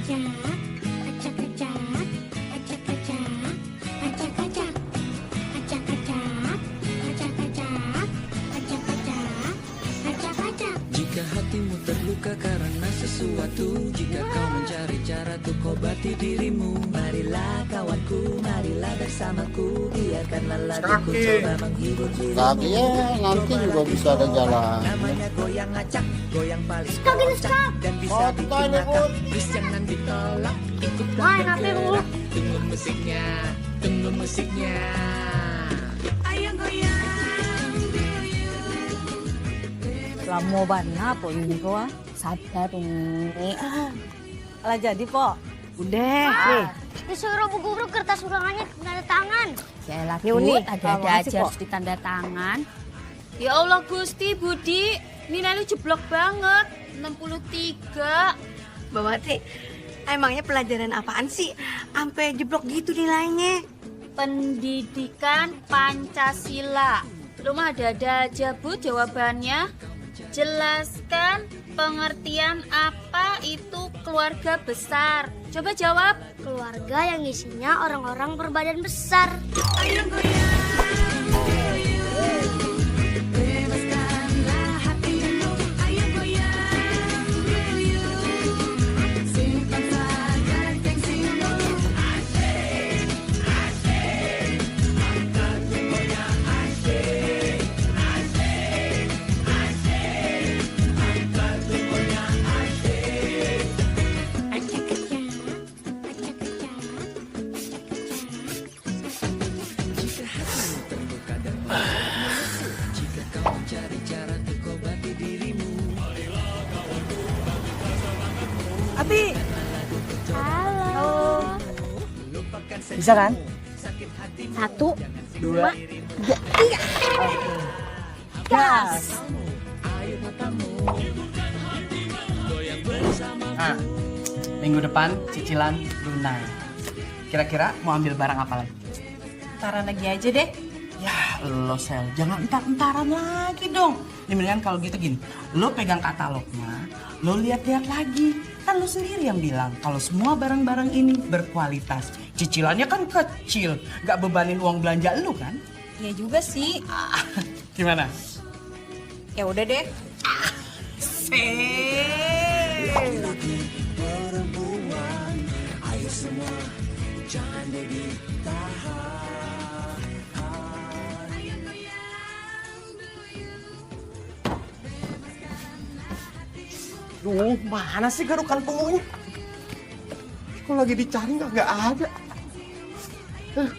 Jika hatimu terluka karena sesuatu, jika kau mencari cara untuk obati dirimu, marilah kawanku, marilah bersamaku, biarkanlah laguku coba menghibur dirimu. Kakinya nanti juga bisa ada jalan. Namanya goyang acak, goyang paling dan bisa Oh, bikin tanya, ngakak. Bud. Terus jangan ditolak, ikutlah Main HP lu. tunggu musiknya, tunggu musiknya. Ayo goyang. Lamo ba na po ini ko ah. Sabar Umi. Ala jadi po. Udah, nih. Disuruh bu guru kertas undangannya tanda tangan. Yaelah, Nih, Uni. Bu, ada Makasih, aja Po. harus ditanda tangan. Ya Allah Gusti, Budi, nilai lu jeblok banget, 63. Mbak Wati, emangnya pelajaran apaan sih? Sampai jeblok gitu nilainya. Pendidikan Pancasila. Lu mah ada aja Bu jawabannya. Jelaskan pengertian apa itu keluarga besar. Coba jawab. Keluarga yang isinya orang-orang berbadan besar. Jika kau mencari cara untuk obati dirimu, Ati. Halo. lupakan Bisa kan? sakit hati. 1, 2, 3. gas. Nah, minggu depan cicilan lunas. Kira-kira mau ambil barang apa lagi? Ntaran lagi aja deh. Ya, lo Sel, jangan entar-entaran lagi dong. Ini mendingan kalau gitu gini, lo pegang katalognya, lo lihat-lihat lagi. Kan lo sendiri yang bilang kalau semua barang-barang ini berkualitas. Cicilannya kan kecil, nggak bebanin uang belanja lo kan? Ya juga sih. Gimana? Ya udah deh. Duh, mana sih garukan punggungnya? Kok lagi dicari nggak ada. Ah.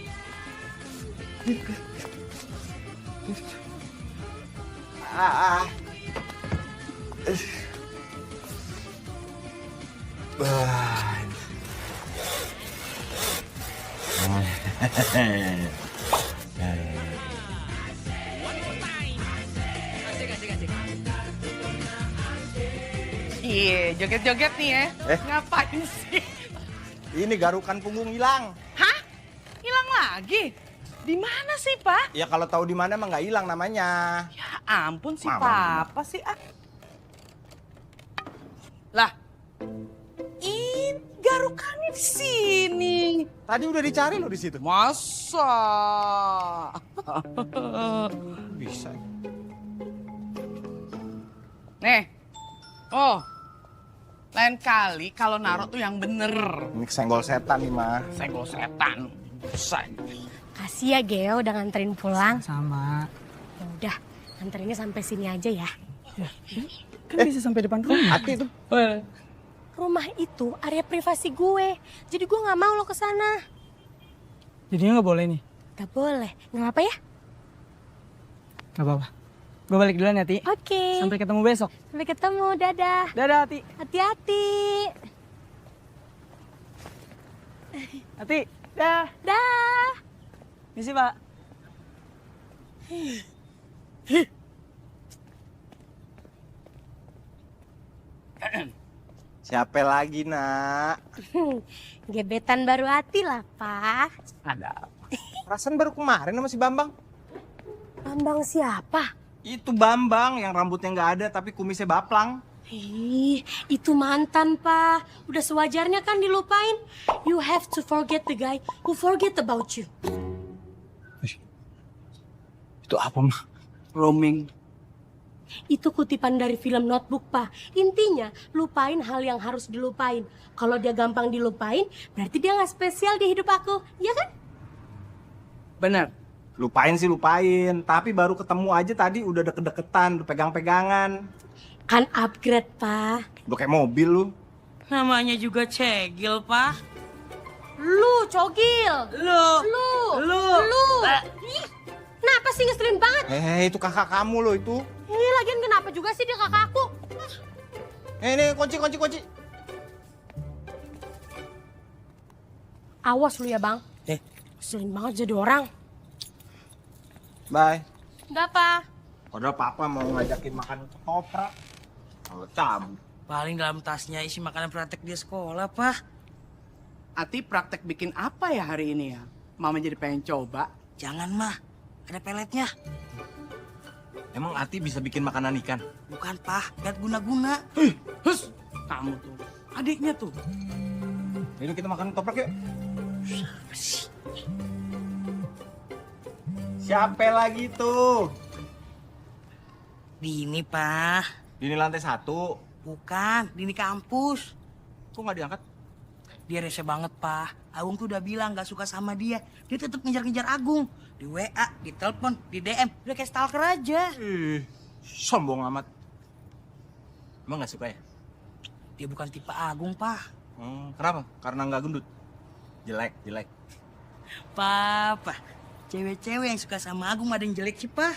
Iya, joget-joget nih ya. Ngapain sih? Ini garukan punggung hilang. Hah? Hilang lagi? Di mana sih, Pak? Ya kalau tahu di mana emang nggak hilang namanya. Ya ampun si Mama. Papa sih ah. Lah, ini garukannya di sini. Tadi udah dicari lo di situ. Masa? Bisa. Nih, oh, lain kali kalau naruh tuh yang bener. Ini senggol setan nih mah. Senggol setan. Bisa. Kasih ya Geo udah nganterin pulang. Sama. Ya udah, nganterinnya sampai sini aja ya. Kan bisa sampai depan rumah. Hati tuh. Rumah itu area privasi gue. Jadi gue nggak mau lo ke sana. Jadinya nggak boleh nih. Gak boleh. Nggak apa ya? Nggak apa-apa. Gue balik duluan ya, Ti. Oke. Sampai ketemu besok. Sampai ketemu. Dadah. Dadah, Ti. Hati-hati. Ati, dah. Dah. Misi, Pak. Siapa lagi nak? Gebetan baru hati lah, Pak. Ada. Perasaan baru kemarin sama si Bambang. Bambang siapa? Itu Bambang yang rambutnya nggak ada tapi kumisnya baplang. Ih, itu mantan, Pak. Udah sewajarnya kan dilupain. You have to forget the guy who forget about you. Itu apa, mah? Roaming. Itu kutipan dari film Notebook, Pak. Intinya, lupain hal yang harus dilupain. Kalau dia gampang dilupain, berarti dia nggak spesial di hidup aku. Ya kan? Bener. Lupain sih lupain, tapi baru ketemu aja tadi udah deket-deketan, udah pegang-pegangan. Kan upgrade, Pak. Udah kayak mobil lu. Namanya juga cegil, Pak. Lu, cogil. Lu. Ih, kenapa sih ngeselin banget? Itu kakak kamu loh itu. Lagian kenapa juga sih dia kakak aku? Ini kunci. Awas lu ya, Bang. Ngeselin banget jadi orang. Bye. Enggak, Pak. Padahal papa mau ngajakin makan ketoprak. Kalau cabut. Paling dalam tasnya isi makanan praktek dia sekolah, Pak. Ati praktek bikin apa ya hari ini ya? Mama jadi pengen coba. Jangan, mah. Ada peletnya. Emang Ati bisa bikin makanan ikan? Bukan, Pak. Lihat guna-guna. Hus, kamu tuh. Adiknya tuh. Yaudah kita makan ketoprak yuk. Siapa lagi tuh? Dini, Pak. Di lantai 1. Bukan, Dini kampus. Kok nggak diangkat? Dia rese banget, Pak. Agung tuh udah bilang gak suka sama dia. Dia tetap ngejar-ngejar Agung. Di WA, di telepon, di DM. Udah kayak stalker aja. Sombong amat. Emang nggak suka ya? Dia bukan tipe Agung, Pak. Kenapa? Karena nggak gendut? Jelek. Papa, cewek-cewek yang suka sama Agung ada yang jelek sih, Pak.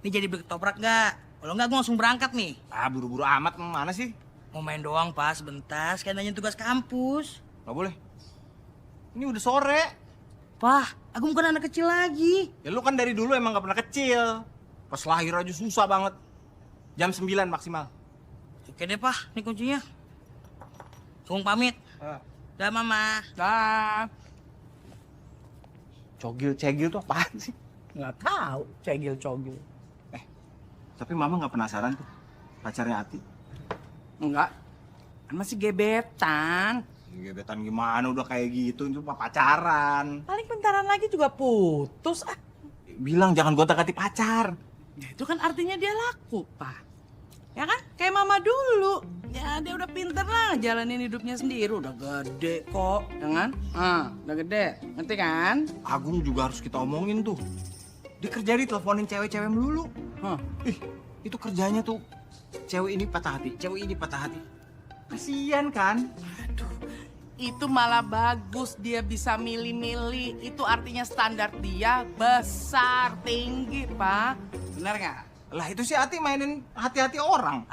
Ini jadi beli ketoprak nggak? Kalau nggak, gue langsung berangkat nih. Buru-buru amat. Mana sih? Mau main doang, Pak, sebentar. Sekalian nanya tugas kampus. Nggak boleh. Ini udah sore. Pak, Agung bukan anak kecil lagi. Ya lu kan dari dulu emang nggak pernah kecil. Pas lahir aja susah banget. Jam 9 maksimal. Oke deh, Pak. Ini kuncinya. Agung pamit. Dah, Mama. Dah. Cogil tuh apaan sih? Nggak tahu, cegil-cogil. Tapi Mama nggak penasaran tuh pacarnya Ati? Enggak. Kan masih gebetan. Gebetan gimana udah kayak gitu, itu pacaran. Paling bentaran lagi juga putus. Bilang jangan gonta-ganti pacar. Ya itu kan artinya dia laku, Pak. Ya kan? Kayak Mama dulu. Ya dia udah pinter lah jalanin hidupnya sendiri. Udah gede kok. Dengan? Udah gede. Ngerti kan? Agung juga harus kita omongin tuh. Dia kerja diteleponin cewek-cewek melulu. Itu kerjanya tuh. Cewek ini patah hati, cewek ini patah hati. Kasian kan? Itu malah bagus dia bisa milih-milih. Itu artinya standar dia besar, tinggi, Pak. Benar nggak? Lah itu si Ati mainin hati-hati orang.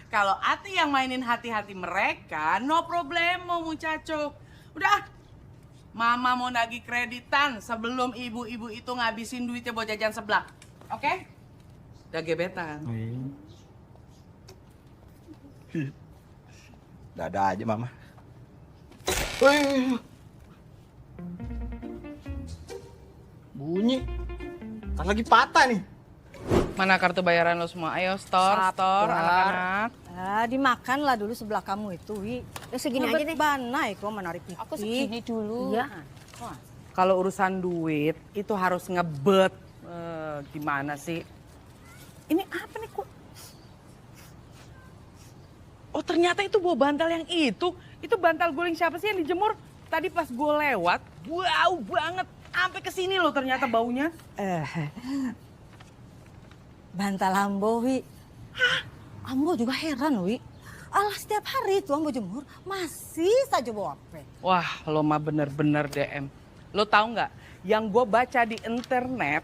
Kalau Ati yang mainin hati-hati mereka, no problemo, muchacho. Udah, Mama mau nagih kreditan sebelum ibu-ibu itu ngabisin duitnya buat jajan seblak. Oke? Udah gebetan. Dada aja Mama. Bunyi. Kan lagi patah nih. Mana kartu bayaran lo semua? Ayo store anak-anak. Dimakan lah dulu sebelah kamu itu, Wi. Segini aja deh. Banai kok menarik pipi. Aku segini dulu. Iya. Kalau urusan duit itu harus ngebet. Gimana sih? Ini apa nih kok? Oh ternyata itu bawa bantal yang itu. Itu bantal guling siapa sih yang dijemur? Tadi pas gue lewat, bau banget. Sampai ke sini loh ternyata baunya. Bantal Ambo, Wi. Hah? Ambo juga heran, Wi. Alah setiap hari itu Ambo jemur masih saja bawa apa? Wah lo mah bener-bener DM. Lo tahu nggak? Yang gue baca di internet,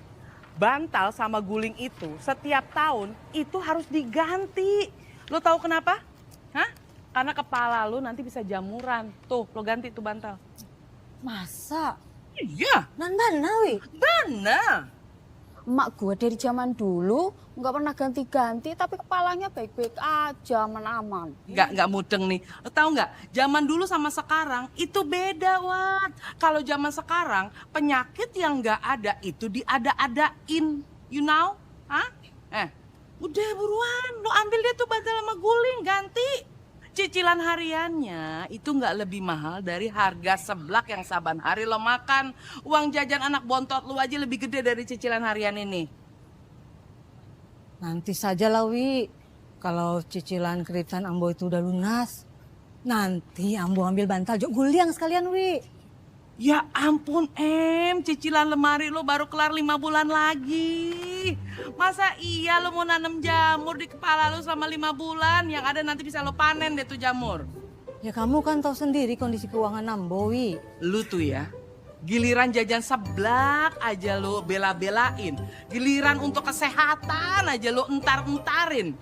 bantal sama guling itu setiap tahun itu harus diganti. Lo tahu kenapa? Hah? Karena kepala lo nanti bisa jamuran. Tuh lo ganti tuh bantal. Masa? Iya. Nan-nan, Wi. Benar. Emak gue dari zaman dulu nggak pernah ganti-ganti tapi kepalanya baik-baik aja, aman-aman. Nggak mudeng nih. Lo tahu nggak? Zaman dulu sama sekarang itu beda, Wat. Kalau zaman sekarang penyakit yang nggak ada itu diada-adain. You know? Hah? Udah buruan, lo ambil deh tuh bantal sama guling, ganti. Cicilan hariannya itu nggak lebih mahal dari harga seblak yang saban hari lo makan. Uang jajan anak bontot lo aja lebih gede dari cicilan harian ini. Nanti saja lah, Wi. Kalau cicilan kreditan Ambo itu udah lunas, nanti Ambo ambil bantal jok guliang sekalian, Wi. Ya ampun cicilan lemari lo baru kelar 5 bulan lagi. Masa iya lo mau nanam jamur di kepala lo selama 5 bulan? Yang ada nanti bisa lo panen deh tuh jamur. Ya kamu kan tahu sendiri kondisi keuangan Ambo, Wi. Lu tuh ya, giliran jajan seblak aja lo bela-belain. Giliran untuk kesehatan aja lo entar-entarin.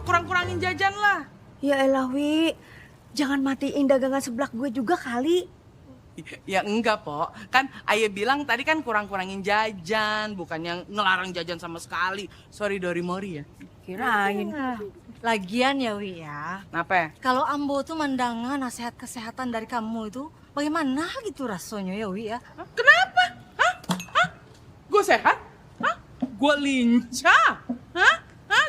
Kurang-kurangin jajan lah. Ya elah, Wi. Jangan matiin dagangan seblak gue juga kali. Ya enggak, Pok. Kan Ayah bilang tadi kan kurang-kurangin jajan, bukan yang ngelarang jajan sama sekali. Sorry Dorimori ya. Kirain. Lagian ya, Wi ya. Kenapa? Kalau Ambo tuh mendengar nasihat kesehatan dari kamu itu bagaimana gitu rasanya ya, Wi ya? Kenapa? Hah? Gue sehat? Hah? Gue lincah? Hah?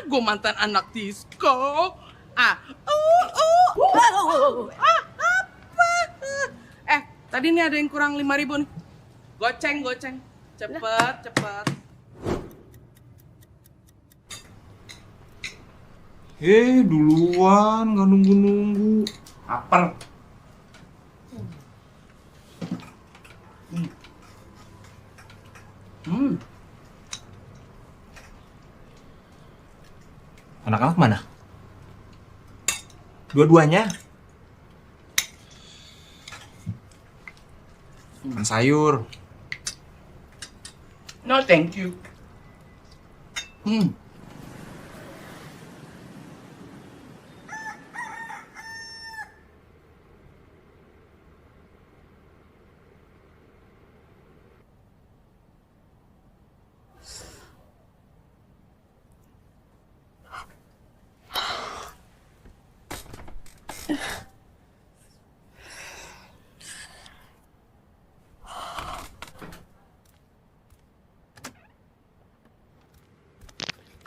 Gue mantan anak disco? Tadi nih ada yang kurang 5.000 nih. Goceng. Cepet. Duluan, nggak nunggu-nunggu. Lapar. Anak-anak mana? Dua-duanya. Makan sayur. No, thank you.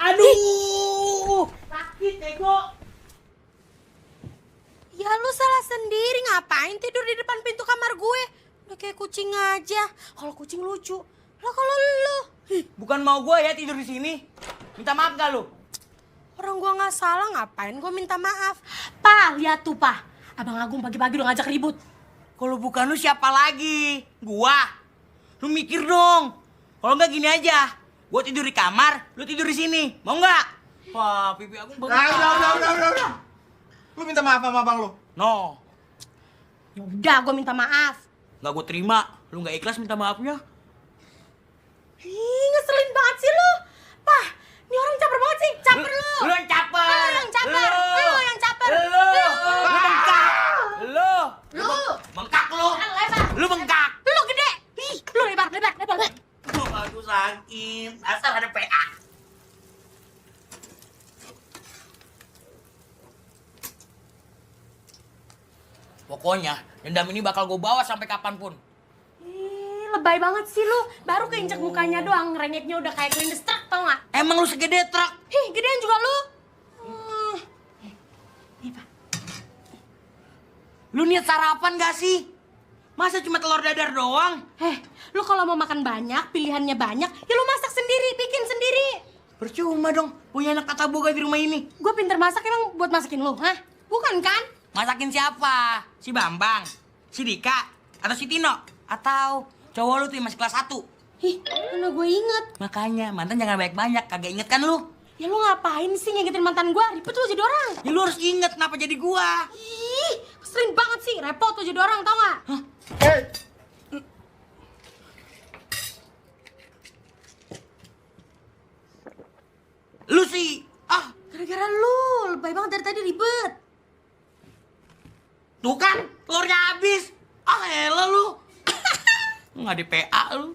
Aduh, sakit ego. Ya lu salah sendiri, ngapain tidur di depan pintu kamar gue? Udah kayak kucing aja. Kalau kucing lucu. Lah kalau lu? Bukan mau gue ya tidur di sini. Minta maaf gak lu? Orang gua nggak salah, ngapain gua minta maaf? Pak, lihat tuh, Pak. Abang Agung pagi-pagi udah ngajak ribut. Kalau bukan lu siapa lagi? Gua. Lu mikir dong. Kalau nggak gini aja. Gua tidur di kamar, lu tidur di sini. Mau nggak? Wah, pipi Agung bengkak. Udah. Lu minta maaf sama abang lu? No. Ya udah, gua minta maaf. Nggak gua terima. Lu nggak ikhlas minta maafnya. Ih, ngeselin banget sih lu. Pak, ini orang caper banget sih. Caper lu. Lu yang caper. Lu yang caper. Lu yang caper. Lu bengkak. Lu bengkak lu. Lebar. Lu bengkak. Lu gede. Ih, lu lebar. Aduh sakit. Asal ada PA. Pokoknya dendam ini bakal gue bawa sampai kapanpun. Ih, lebay banget sih lu. Baru keinjek mukanya doang, rengeknya udah kayak kelindes truk, tau gak? Emang lu segede truk? Ih, gedean juga lu. Nih, Pak. Lu niat sarapan gak sih? Masa cuma telur dadar doang? Lu kalau mau makan banyak, pilihannya banyak, ya lu masak sendiri, bikin sendiri. Percuma dong, punya anak kata boga di rumah ini. Gue pinter masak emang buat masakin lu, hah? Bukan kan? Masakin siapa? Si Bambang? Si Dika? Atau si Tino? Atau cowok lu tuh yang masih kelas 1? Ih, mana gue inget. Makanya mantan jangan banyak-banyak, kagak inget kan lu? Ya lu ngapain sih ngingetin mantan gue? Ribet lu jadi orang. Ya lu harus inget kenapa jadi gua. Ih, keselin banget sih, repot lu jadi orang, tau gak? Lu sih, Gara-gara lu, lebay banget dari tadi ribet. tuh kan telurnya habis. Elah lu. Nggak di PA lu.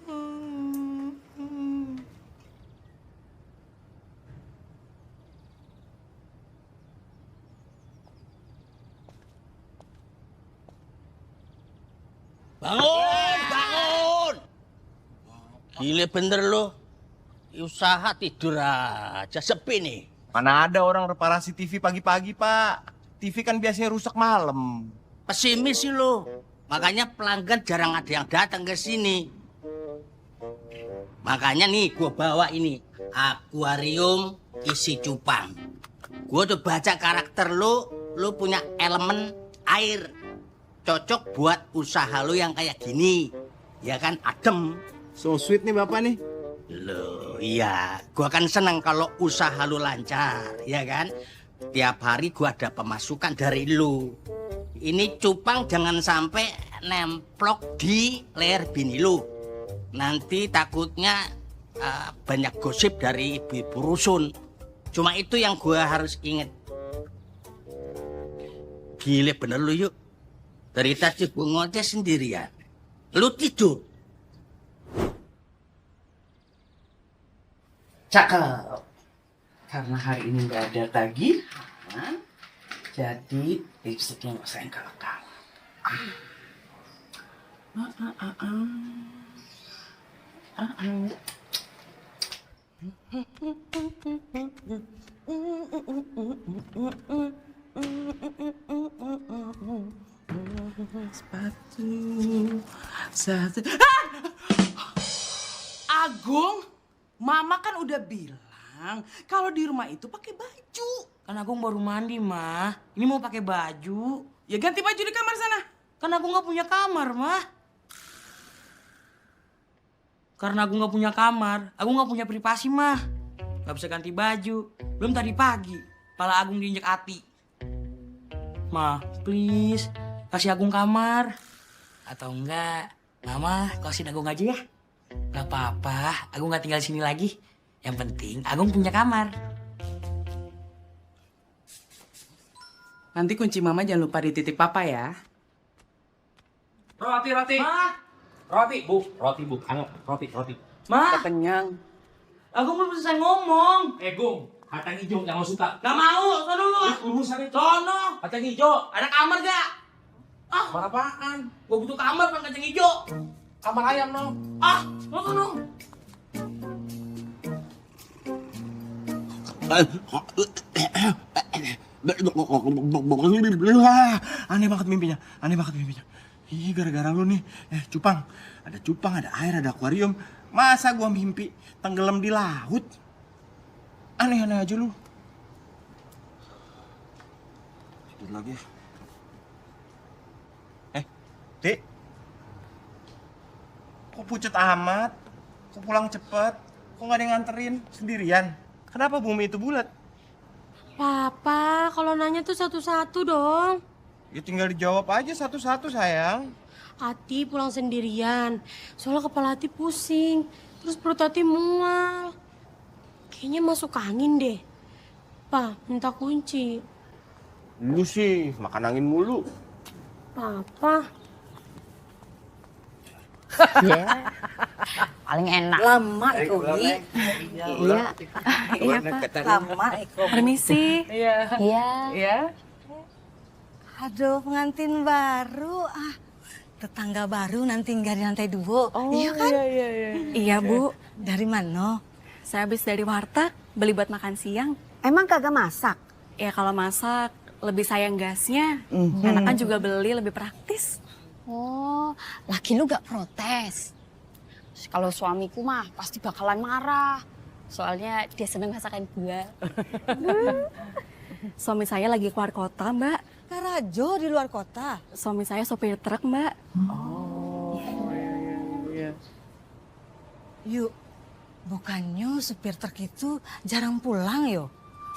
Bangun! Gile bener lo. usaha tidur aja sepi nih. Mana ada orang reparasi TV pagi-pagi, Pak. TV kan biasanya rusak malam. Pesimis sih lo. Makanya pelanggan jarang ada yang datang ke sini. Makanya nih gua bawa ini akuarium isi cupang. Gua udah baca karakter lo punya elemen air. Cocok buat usaha lo yang kayak gini. Ya kan, adem. So sweet nih Bapak nih. Loh, iya. Gua kan seneng kalau usaha lu lancar, ya kan? Tiap hari gua ada pemasukan dari lu. Ini cupang jangan sampai nemplok di leher bini lu. Nanti takutnya banyak gosip dari ibu-ibu rusun. Cuma itu yang gua harus inget. Gile bener lu yuk. Dari tadi gua ngoceh sendirian. Lu tidur. Cakep. Karena hari ini nggak ada tagihan, jadi lipstiknya nggak usah yang kalah-kalah. Sepatu satu. Agung, Mama kan udah bilang kalau di rumah itu pakai baju. Kan aku baru mandi, mah. Ini mau pakai baju. Ya ganti baju di kamar sana. Kan aku nggak punya kamar, mah. Karena aku nggak punya kamar, aku nggak punya privasi, mah. Nggak bisa ganti baju. Belum tadi pagi, pala Agung diinjek ati. Mah, please, kasih Agung kamar. Atau enggak, Mama kasih Agung aja ya. Gak apa-apa, Agung nggak tinggal sini lagi. Yang penting Agung punya kamar. Nanti kunci Mama jangan lupa dititip Papa ya. Roti. Ma, Roti, Bu. Anget, roti. Ma, Udah kenyang. Agung belum selesai ngomong. Gung, kacang hijau jangan suka. Gak mau, sono lu. Urusan itu. Sono. Kacang hijau. Ada kamar gak? Kamar apaan? Gua butuh kamar bukan kacang hijau. Kamar ayam dong. Sono. Aneh banget mimpinya. Ih, gara-gara lu nih. Cupang. Ada cupang, ada air, ada akuarium. Masa gua mimpi tenggelam di laut? Aneh-aneh aja lu. Tidur lagi ya. Dek. Kok pucet amat? Kok pulang cepet? Kok gak ada yang nganterin? Sendirian? Kenapa bumi itu bulat? Papa, kalau nanya tuh satu-satu dong. Ya tinggal dijawab aja satu-satu sayang. Ati pulang sendirian. Soalnya kepala Ati pusing. Terus perut Ati mual. Kayaknya masuk angin deh. Pa, minta kunci. Lu sih makan angin mulu. Papa. Paling enak. Lama Iko, Bi. Iya. Iya, Pak. Lama Iko. Permisi. Iya. Iya. Aduh, pengantin baru. Tetangga baru nanti tinggal di lantai 2. Iya kan? Iya. Iya, Bu. Dari mana? Saya habis dari warteg, beli buat makan siang. Emang kagak masak? Ya kalau masak, lebih sayang gasnya. Karena kan juga beli lebih praktis. Oh, laki lu gak protes? Kalau suamiku mah pasti bakalan marah. Soalnya dia seneng masakan gua. Suami saya lagi keluar kota, Mbak. Karajo di luar kota. Suami saya sopir truk, Mbak. Iya. Yuk, bukannya supir truk itu jarang pulang yo.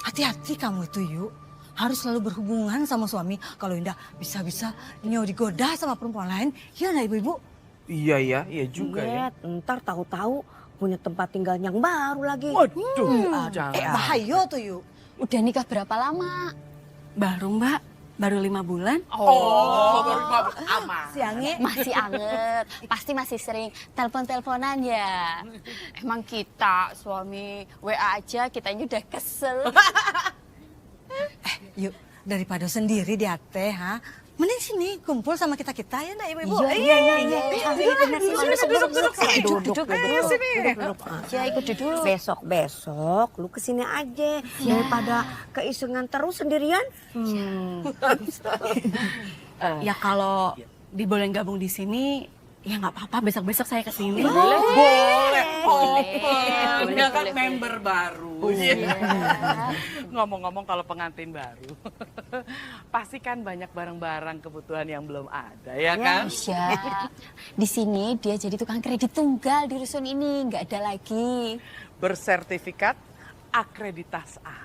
Hati-hati kamu itu yuk. Harus selalu berhubungan sama suami. Kalau indah bisa-bisa nyo digoda sama perempuan lain. Iya nah ibu-ibu? Iya juga ya. Ntar tahu-tahu punya tempat tinggal yang baru lagi. Waduh, jangan. Bahaya tuh yuk. Udah nikah berapa lama? Baru, Mbak. Baru 5 bulan. Oh, baru aman. Siangnya Masih anget. Pasti masih sering telepon-teleponan ya. Emang kita suami WA aja kitanya udah kesel. yuk daripada sendiri di teh, ha? Mending sini kumpul sama kita-kita ya, nak ibu-ibu. Iya. Duduk. Ya ikut duduk. Besok lu kesini aja daripada keisengan terus sendirian. Ya kalau dibolehin gabung di sini, ya nggak apa-apa. Besok-besok saya kesini. Boleh. Dia kan member baru. Ngomong-ngomong kalau pengantin baru, pasti kan banyak barang-barang kebutuhan yang belum ada, ya kan? Iya. Di sini dia jadi tukang kredit tunggal di rusun ini, nggak ada lagi. Bersertifikat akreditas A.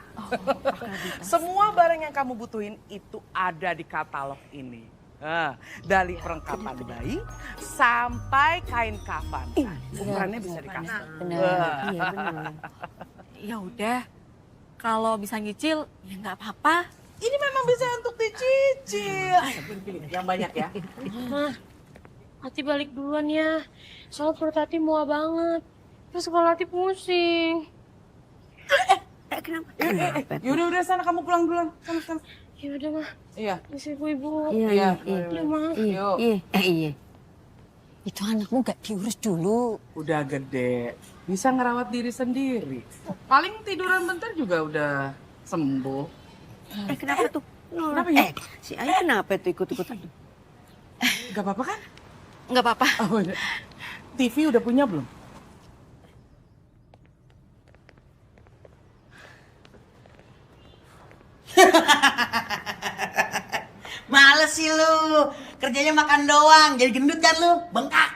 Semua barang yang kamu butuhin itu ada di katalog ini. Nah, dari perlengkapan bayi sampai kain kafan. Ukurannya bisa dikasih. Benar. Ya udah, kalau bisa nyicil, ya nggak apa-apa. Ini memang bisa untuk dicicil. Yang banyak ya. Mah, Hati balik duluan ya. Soalnya perut Hati mual banget. Terus kepala Hati pusing. Kenapa? Yaudah sana kamu pulang duluan. Sana. Ya udah mah. Iya. Isi ibu-ibu. Iya. Mah. Yuk. Iya. Itu anakmu nggak diurus dulu. Udah gede, bisa ngerawat diri sendiri. Paling tiduran bentar juga udah sembuh. Kenapa tuh? Kenapa ya? Si Ayah kenapa tuh ikut-ikutan? Gak apa-apa kan? Nggak apa-apa. Oh, udah. TV udah punya belum? Males sih lu, kerjanya makan doang, jadi gendut kan lu, bengkak.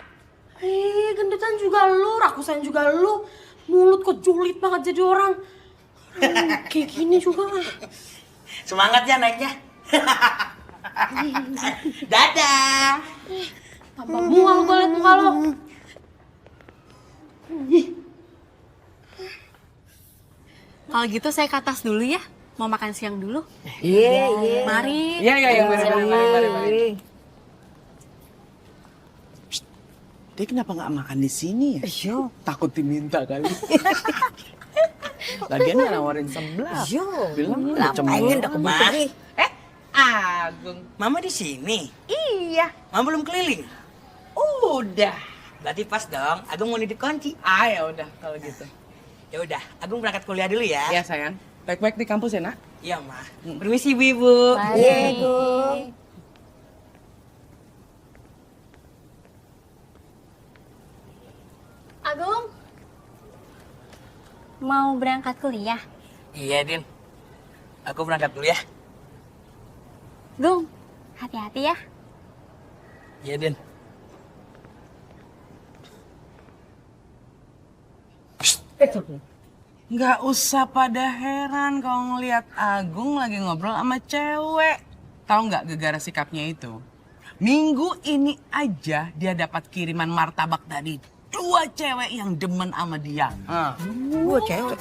Gendutan juga lu, rakusan juga lu. Mulut kok julid banget jadi orang. Kayak gini juga mah. Semangat ya naiknya. Dadah. Tambah mual gue liat muka lo. Kalau gitu saya ke atas dulu ya. Mau makan siang dulu. Iya. Mari. Iya, mari. Dia kenapa nggak makan di sini ya? Takut diminta kali. Lagian nawarin sebelah. Bilang Pengen udah kemari. Agung, Mama di sini. Iya. Mama belum keliling. Udah. Berarti pas dong, Agung mau nitip kunci. Ya udah kalau gitu. Ya udah, Agung berangkat kuliah dulu ya. Ya sayang. Baik-baik di kampus ya, Nak? Iya, Ma. Permisi, Ibu. Baik. Agung, mau berangkat kuliah? Iya, Din. Aku berangkat dulu ya. Gung, hati-hati ya. Iya, Din. Nggak usah pada heran kalau ngelihat Agung lagi ngobrol sama cewek. Tahu nggak gegara sikapnya itu? Minggu ini aja dia dapat kiriman martabak dari 2 cewek yang demen sama dia. Gua cewek.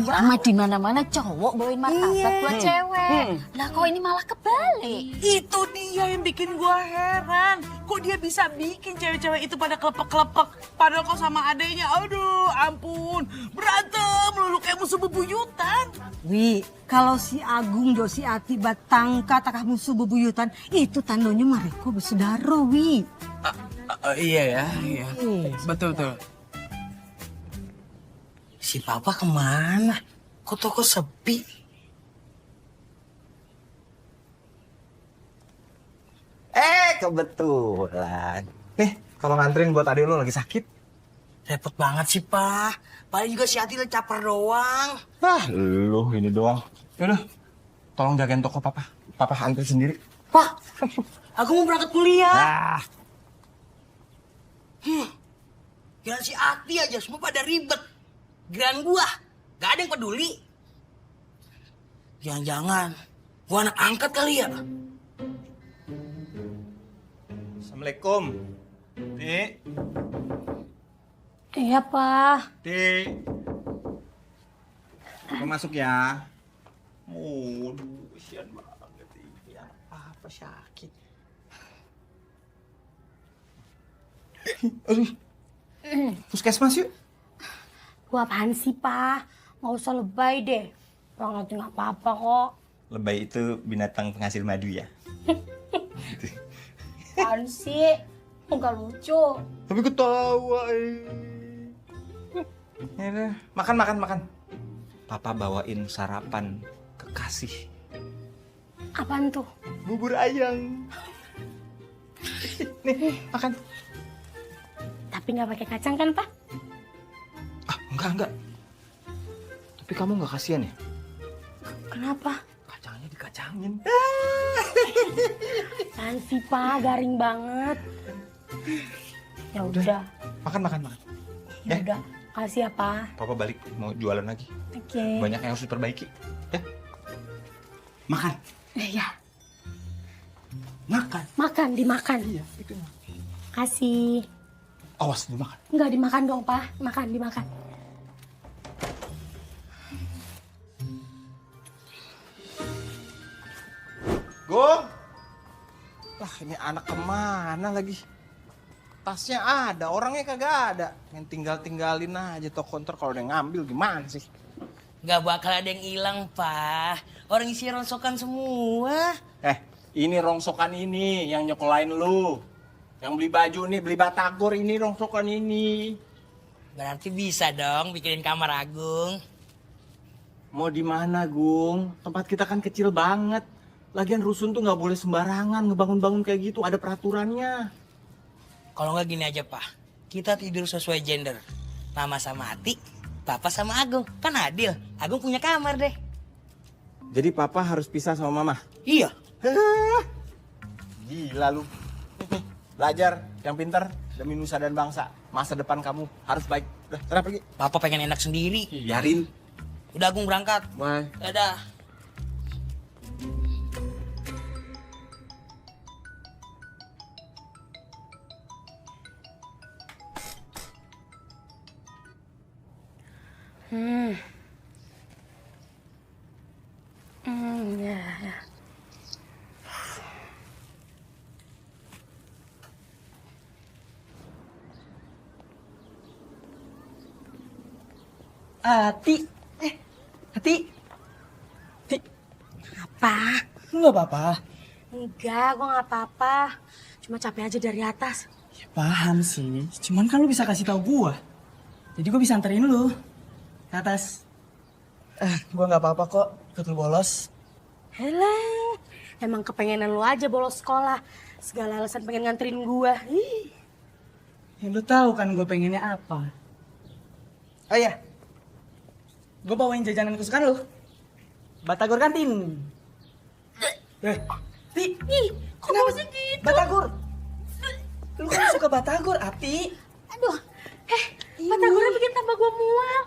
Sama di mana-mana cowok bawain martabak buat cewek. Lah kok ini malah kebalik? Itu dia yang bikin gua heran. Kok dia bisa bikin cewek-cewek itu pada kelepek-kelepek. Padahal kok sama adenya, aduh ampun. Berantem lulu kayak musuh bebuyutan. Wi, kalau si Agung jo si Ati batangka takah musuh bebuyutan, itu tandanya mereka bersaudara, Wi. Iya ya, iya. Betul. Si Papa kemana? Kok toko sepi? Kebetulan. Nih, kalau nganterin buat adik lo lagi sakit. Repot banget sih, Pak. Paling juga si Ati caper doang. Lu ini doang. Yaudah, tolong jagain toko Papa. Papa anterin sendiri. Pak, aku mau berangkat kuliah. Giliran si Ati aja semua pada ribet. Giliran gua, gak ada yang peduli. Jangan-jangan gua anak angkat kali ya. Assalamualaikum. Dik. Iya, Pak. Dik. Mau masuk ya? Kasihan banget ini. Apa sakit? Aduh. Puskesmas yuk. Gua apaan sih, Pak? Nggak usah lebay deh. Orang itu nggak apa-apa kok. lebay itu binatang penghasil madu ya. Apaan sih? Enggak lucu. Tapi ketawa. Makan. Papa bawain sarapan kekasih. Apaan tuh? Bubur ayam. Nih, makan. Tapi nggak pakai kacang kan, Pak? Enggak. Tapi kamu nggak kasihan ya? Kenapa? Kacangnya dikacangin. Apaan sih, Pak? Garing banget. Ya udah. Makan. Ya udah. Kasih ya, Pak. Papa balik mau jualan lagi. Oke. Banyak yang harus diperbaiki. Ya. Makan. Ya. Makan. Dimakan. Iya, itu. Kasih. Awas dimakan. Enggak dimakan dong, Pak. Dimakan. Gong. Lah ini anak kemana lagi? Tasnya ada, orangnya kagak ada. Yang tinggalin aja toh konter kalau udah ngambil gimana sih? Gak bakal ada yang hilang, Pak. Orang isi rongsokan semua. Ini rongsokan ini yang nyokolain lu. Yang beli baju nih, beli batagor ini rongsokan ini. Berarti bisa dong bikinin kamar Agung. Mau di mana, Gung? Tempat kita kan kecil banget. Lagian rusun tuh nggak boleh sembarangan ngebangun-bangun kayak gitu, ada peraturannya. Kalau nggak gini aja, Pak. Kita tidur sesuai gender. Mama sama Ati, Papa sama Agung. Kan adil. Agung punya kamar deh. Jadi Papa harus pisah sama Mama? Iya. Gila lu. Belajar yang pintar demi nusa dan bangsa. Masa depan kamu harus baik. Udah, sana pergi. Papa pengen enak sendiri. Biarin. Udah Agung berangkat. Bye. Dadah. Ya. Ati. Ati. Apa? Lu gak apa-apa? Enggak, gue nggak apa-apa. Cuma capek aja dari atas. Ya, paham sih. Cuman kan lu bisa kasih tahu gua. Jadi gua bisa anterin lu ke atas. Gua nggak apa-apa kok. Ikut lu bolos. Helah, emang kepengenan lu aja bolos sekolah. Segala alasan pengen nganterin gua. Ih. Ya lu tahu kan gua pengennya apa. Oh iya. Gua bawain jajanan kesukaan lu. Batagor kantin. Ti, kok bisa gitu? Batagor. Lu kan suka batagor, Ati. Aduh, batagornya bikin tambah gua mual.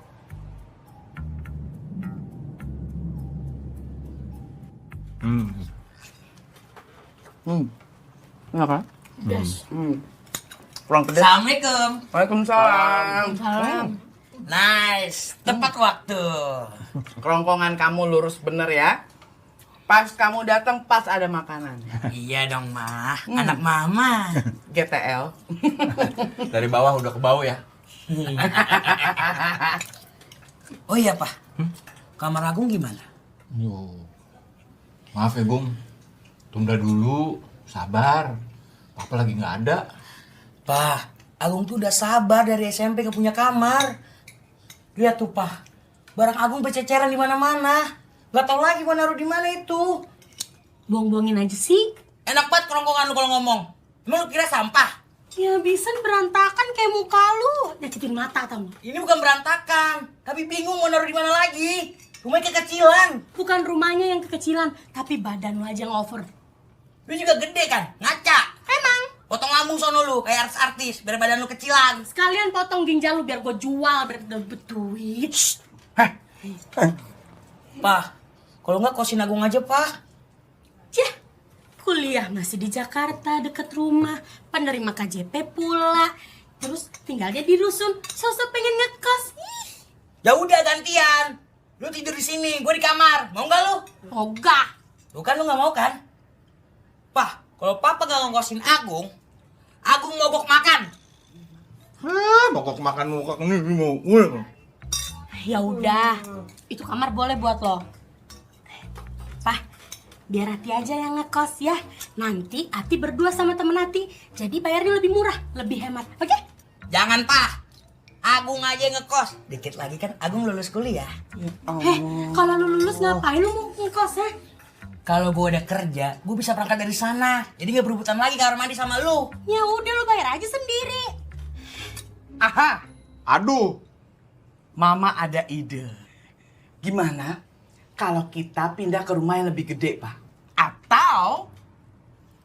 Kenapa? Yes. Kurang pedas. Assalamualaikum. Waalaikumsalam. Salam. Nice. Tepat waktu. Kerongkongan kamu lurus bener ya. Pas kamu datang pas ada makanan. Iya dong, Ma. Anak Mama. GTL. Dari bawah udah ke bawah ya. Oh iya, Pak. Kamar Agung gimana? Yo. Maaf ya, Bung. Tunda dulu, sabar. Papa lagi nggak ada. Pak, Agung tuh udah sabar dari SMP gak punya kamar. Lihat tuh, Pak. Barang Agung bececeran di mana-mana. Gak tau lagi mau naruh di mana itu. Buang-buangin aja sih. Enak banget kerongkongan lu kalau ngomong. Emang lu kira sampah? Ya bisa berantakan kayak muka lu. Nyakitin mata tau gak? Ini bukan berantakan, tapi bingung mau naruh di mana lagi. Rumahnya kekecilan. Bukan rumahnya yang kekecilan, tapi badan lu aja yang over. Lu juga gede kan? Ngaca. Emang? Potong lambung sono lu, kayak artis-artis, biar badan lu kecilan. Sekalian potong ginjal lu biar gue jual, biar dapet duit. Pak, kalau nggak kosin Agung aja, Pak. Yah, kuliah masih di Jakarta, deket rumah. Penerima KJP pula. Terus tinggalnya di rusun, sosok pengen ngekos. Ih. Ya udah gantian. Lu tidur di sini, gue di kamar. Mau nggak lu? Ogah. Lu kan lu nggak mau kan? Pak, kalau Papa nggak ngongkosin Agung, Agung mogok makan. Mogok makan mogok ini mau. Ya udah, itu kamar boleh buat lo. Pak, biar Ati aja yang ngekos ya. Nanti Ati berdua sama temen Ati, jadi bayarnya lebih murah, lebih hemat. Oke? Jangan, Pak. Agung aja ngekos. Dikit lagi kan Agung lulus kuliah. Kalau lu lulus ngapain lu mau ngekos ya? Kalau gue udah kerja, gue bisa berangkat dari sana. Jadi gak berebutan lagi kamar mandi sama lu. Ya udah lu bayar aja sendiri. Aha, Aduh, Mama ada ide. Gimana kalau kita pindah ke rumah yang lebih gede, Pak? Atau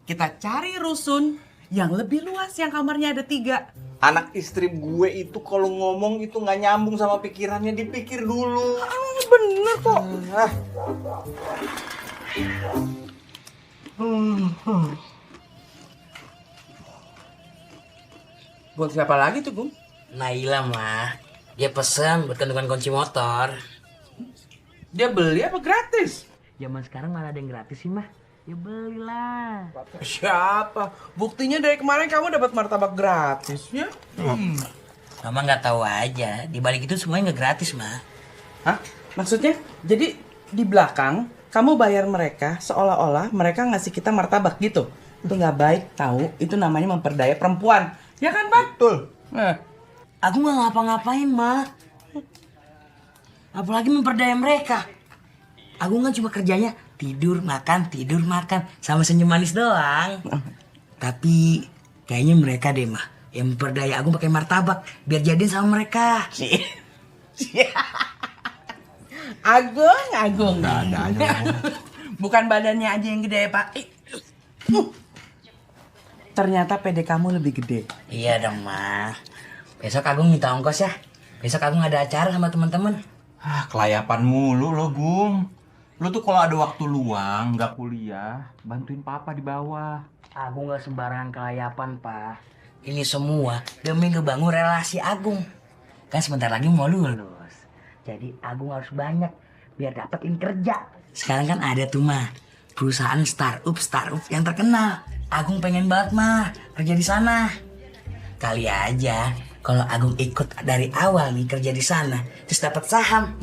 kita cari rusun yang lebih luas, yang kamarnya ada 3. anak istri gue itu kalau ngomong itu nggak nyambung sama pikirannya, dipikir dulu. Bener kok. Buat siapa lagi tuh, Bung? Naila mah, dia pesen buat gantungan kunci motor. Dia beli apa gratis? Zaman sekarang mana ada yang gratis sih mah? Ya belilah. Siapa? Buktinya dari kemarin kamu dapat martabak gratis ya? Mama nggak tahu aja, di balik itu semuanya nggak gratis mah. Hah? Maksudnya? Jadi di belakang kamu bayar mereka seolah-olah mereka ngasih kita martabak gitu? Itu nggak baik tahu. Itu namanya memperdaya perempuan. Ya kan, Pak? Betul. Aku nggak ngapa-ngapain mah. Apalagi memperdaya mereka. Aku kan cuma kerjanya tidur makan sama senyum manis doang. Tapi kayaknya mereka deh mah yang memperdaya Agung pakai martabak biar jadian sama mereka. Agung. Bukan badannya aja yang gede, Pak. Ternyata PD kamu lebih gede. Iya dong mah. Besok Agung minta ongkos ya. Besok Agung ada acara sama teman-teman. Kelayapan mulu lo, Bung. Lo tuh kalau ada waktu luang, nggak kuliah, bantuin papa di bawah. Agung nggak sembarangan kelayapan, Pak. Ini semua demi ngebangun relasi Agung. Kan sebentar lagi mau lulus. Jadi Agung harus banyak biar dapetin kerja. Sekarang kan ada tuh mah perusahaan startup yang terkenal. Agung pengen banget mah kerja di sana. Kali aja kalau Agung ikut dari awal nih kerja di sana, terus dapat saham.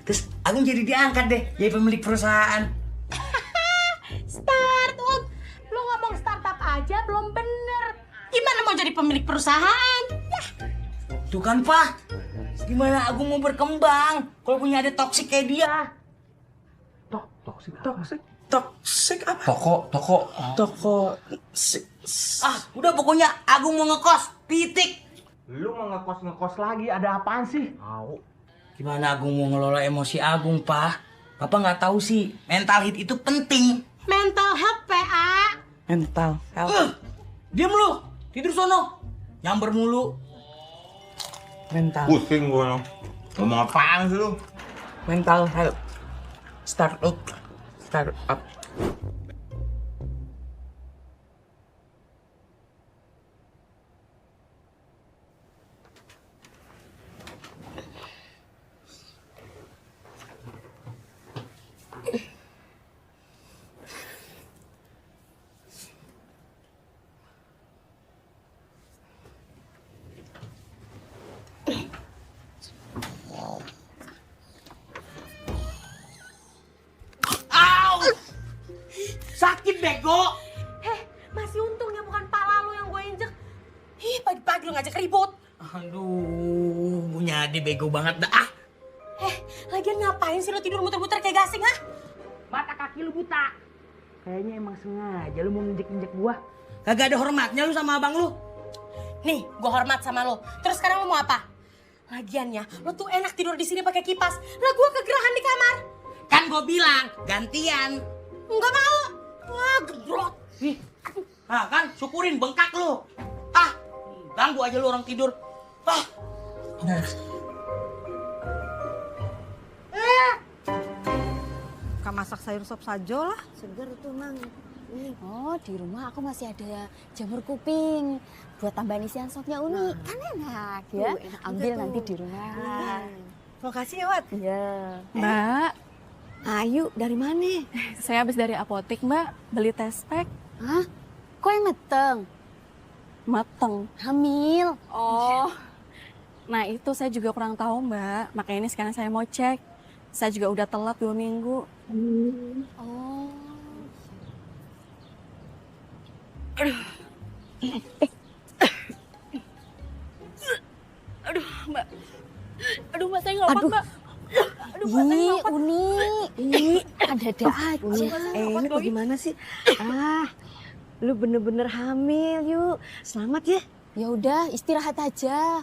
Terus Agung jadi diangkat deh jadi pemilik perusahaan. Startup? Lu ngomong startup aja belum bener. Gimana mau jadi pemilik perusahaan? Tuh kan, Pak. Gimana Agung mau berkembang kalau punya ada toksik kayak dia? Toksik apa? Toko. Udah pokoknya Agung mau ngekos, titik. Lu mau ngekos lagi, ada apaan sih? Gimana Agung mau ngelola emosi Agung, Pak? Papa nggak tahu sih, mental health itu penting. Mental health, PA. Mental health. Diam lu, tidur sono. Nyamber mulu. Mental. Pusing gue lo. Ngomong apaan sih lu? Mental health. Startup. Sakit bego. Masih untung ya bukan pala lu yang gue injek. Pagi-pagi lu ngajak ribut. Aduh, punya adik bego banget dah. Lagian ngapain sih lu tidur muter-muter kayak gasing, ha? Mata kaki lu buta. Kayaknya emang sengaja lu mau nginjek-injek gua. Kagak ada hormatnya lu sama abang lu. Nih, gue hormat sama lo. Terus sekarang lo mau apa? Lagian ya, lo tuh enak tidur di sini pakai kipas. Lah gue kegerahan di kamar. Kan gua bilang gantian. Enggak mau. Wah, gebrot. Kan syukurin bengkak lu. Ganggu aja lu orang tidur. Kak masak sayur sop sajo lah. Seger tuh, Mang. Oh, di rumah aku masih ada jamur kuping buat tambahin isian sopnya Uni. Kan enak ya. Ambil nanti di rumah. Makasih ya, Wat. Iya. Mbak, Ayu, dari mana? saya habis dari apotek, Mbak. Beli tespek. Hah? Kok yang meteng? Mateng. Hamil. Oh. Nah itu saya juga kurang tahu, Mbak. Makanya ini sekarang saya mau cek. Saya juga udah telat 2 minggu. Oh. Aduh, Mbak. Aduh, Mbak, saya nggak kuat, Mbak. Aduh, Mbak, saya nggak kuat. Uni, ada-ada aja. Ini bagaimana sih? Lu bener-bener hamil, yuk. Selamat ya. Ya udah, istirahat aja.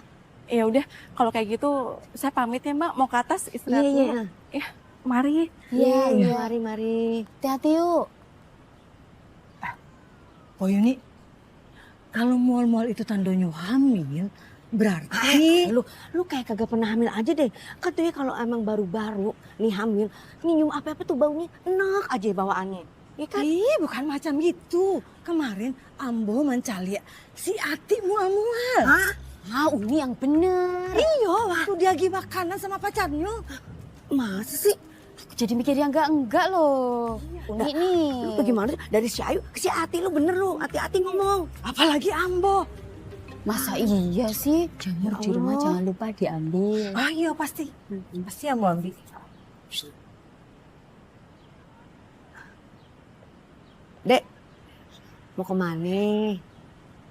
Ya udah, kalau kayak gitu saya pamit ya, Mbak. Mau ke atas istirahat Iya, dulu. Ya, mari. Iya, mari. Hati-hati yuk. Yuni, kalau mual-mual itu tandanya hamil, berarti Lu kayak kagak pernah hamil aja deh. Katanya kalau emang baru-baru nih hamil, nyium apa-apa tuh baunya enak aja bawaannya. Ya kan? Ih, bukan macam itu. Kemarin Ambo mencali si Ati mual-mual. Uni yang bener. Iya, waktu dia lagi makanan sama pacarnya. Masa sih? Aku jadi mikir yang enggak loh. Uni nih. Lu bagaimana dari si Ayu ke si Ati lu bener lu. Hati-hati ngomong. Apalagi Ambo. Masa iya sih? Jamur di rumah jangan lupa diambil. Iya pasti. Pasti Ambo ambil. Dek, mau kemana?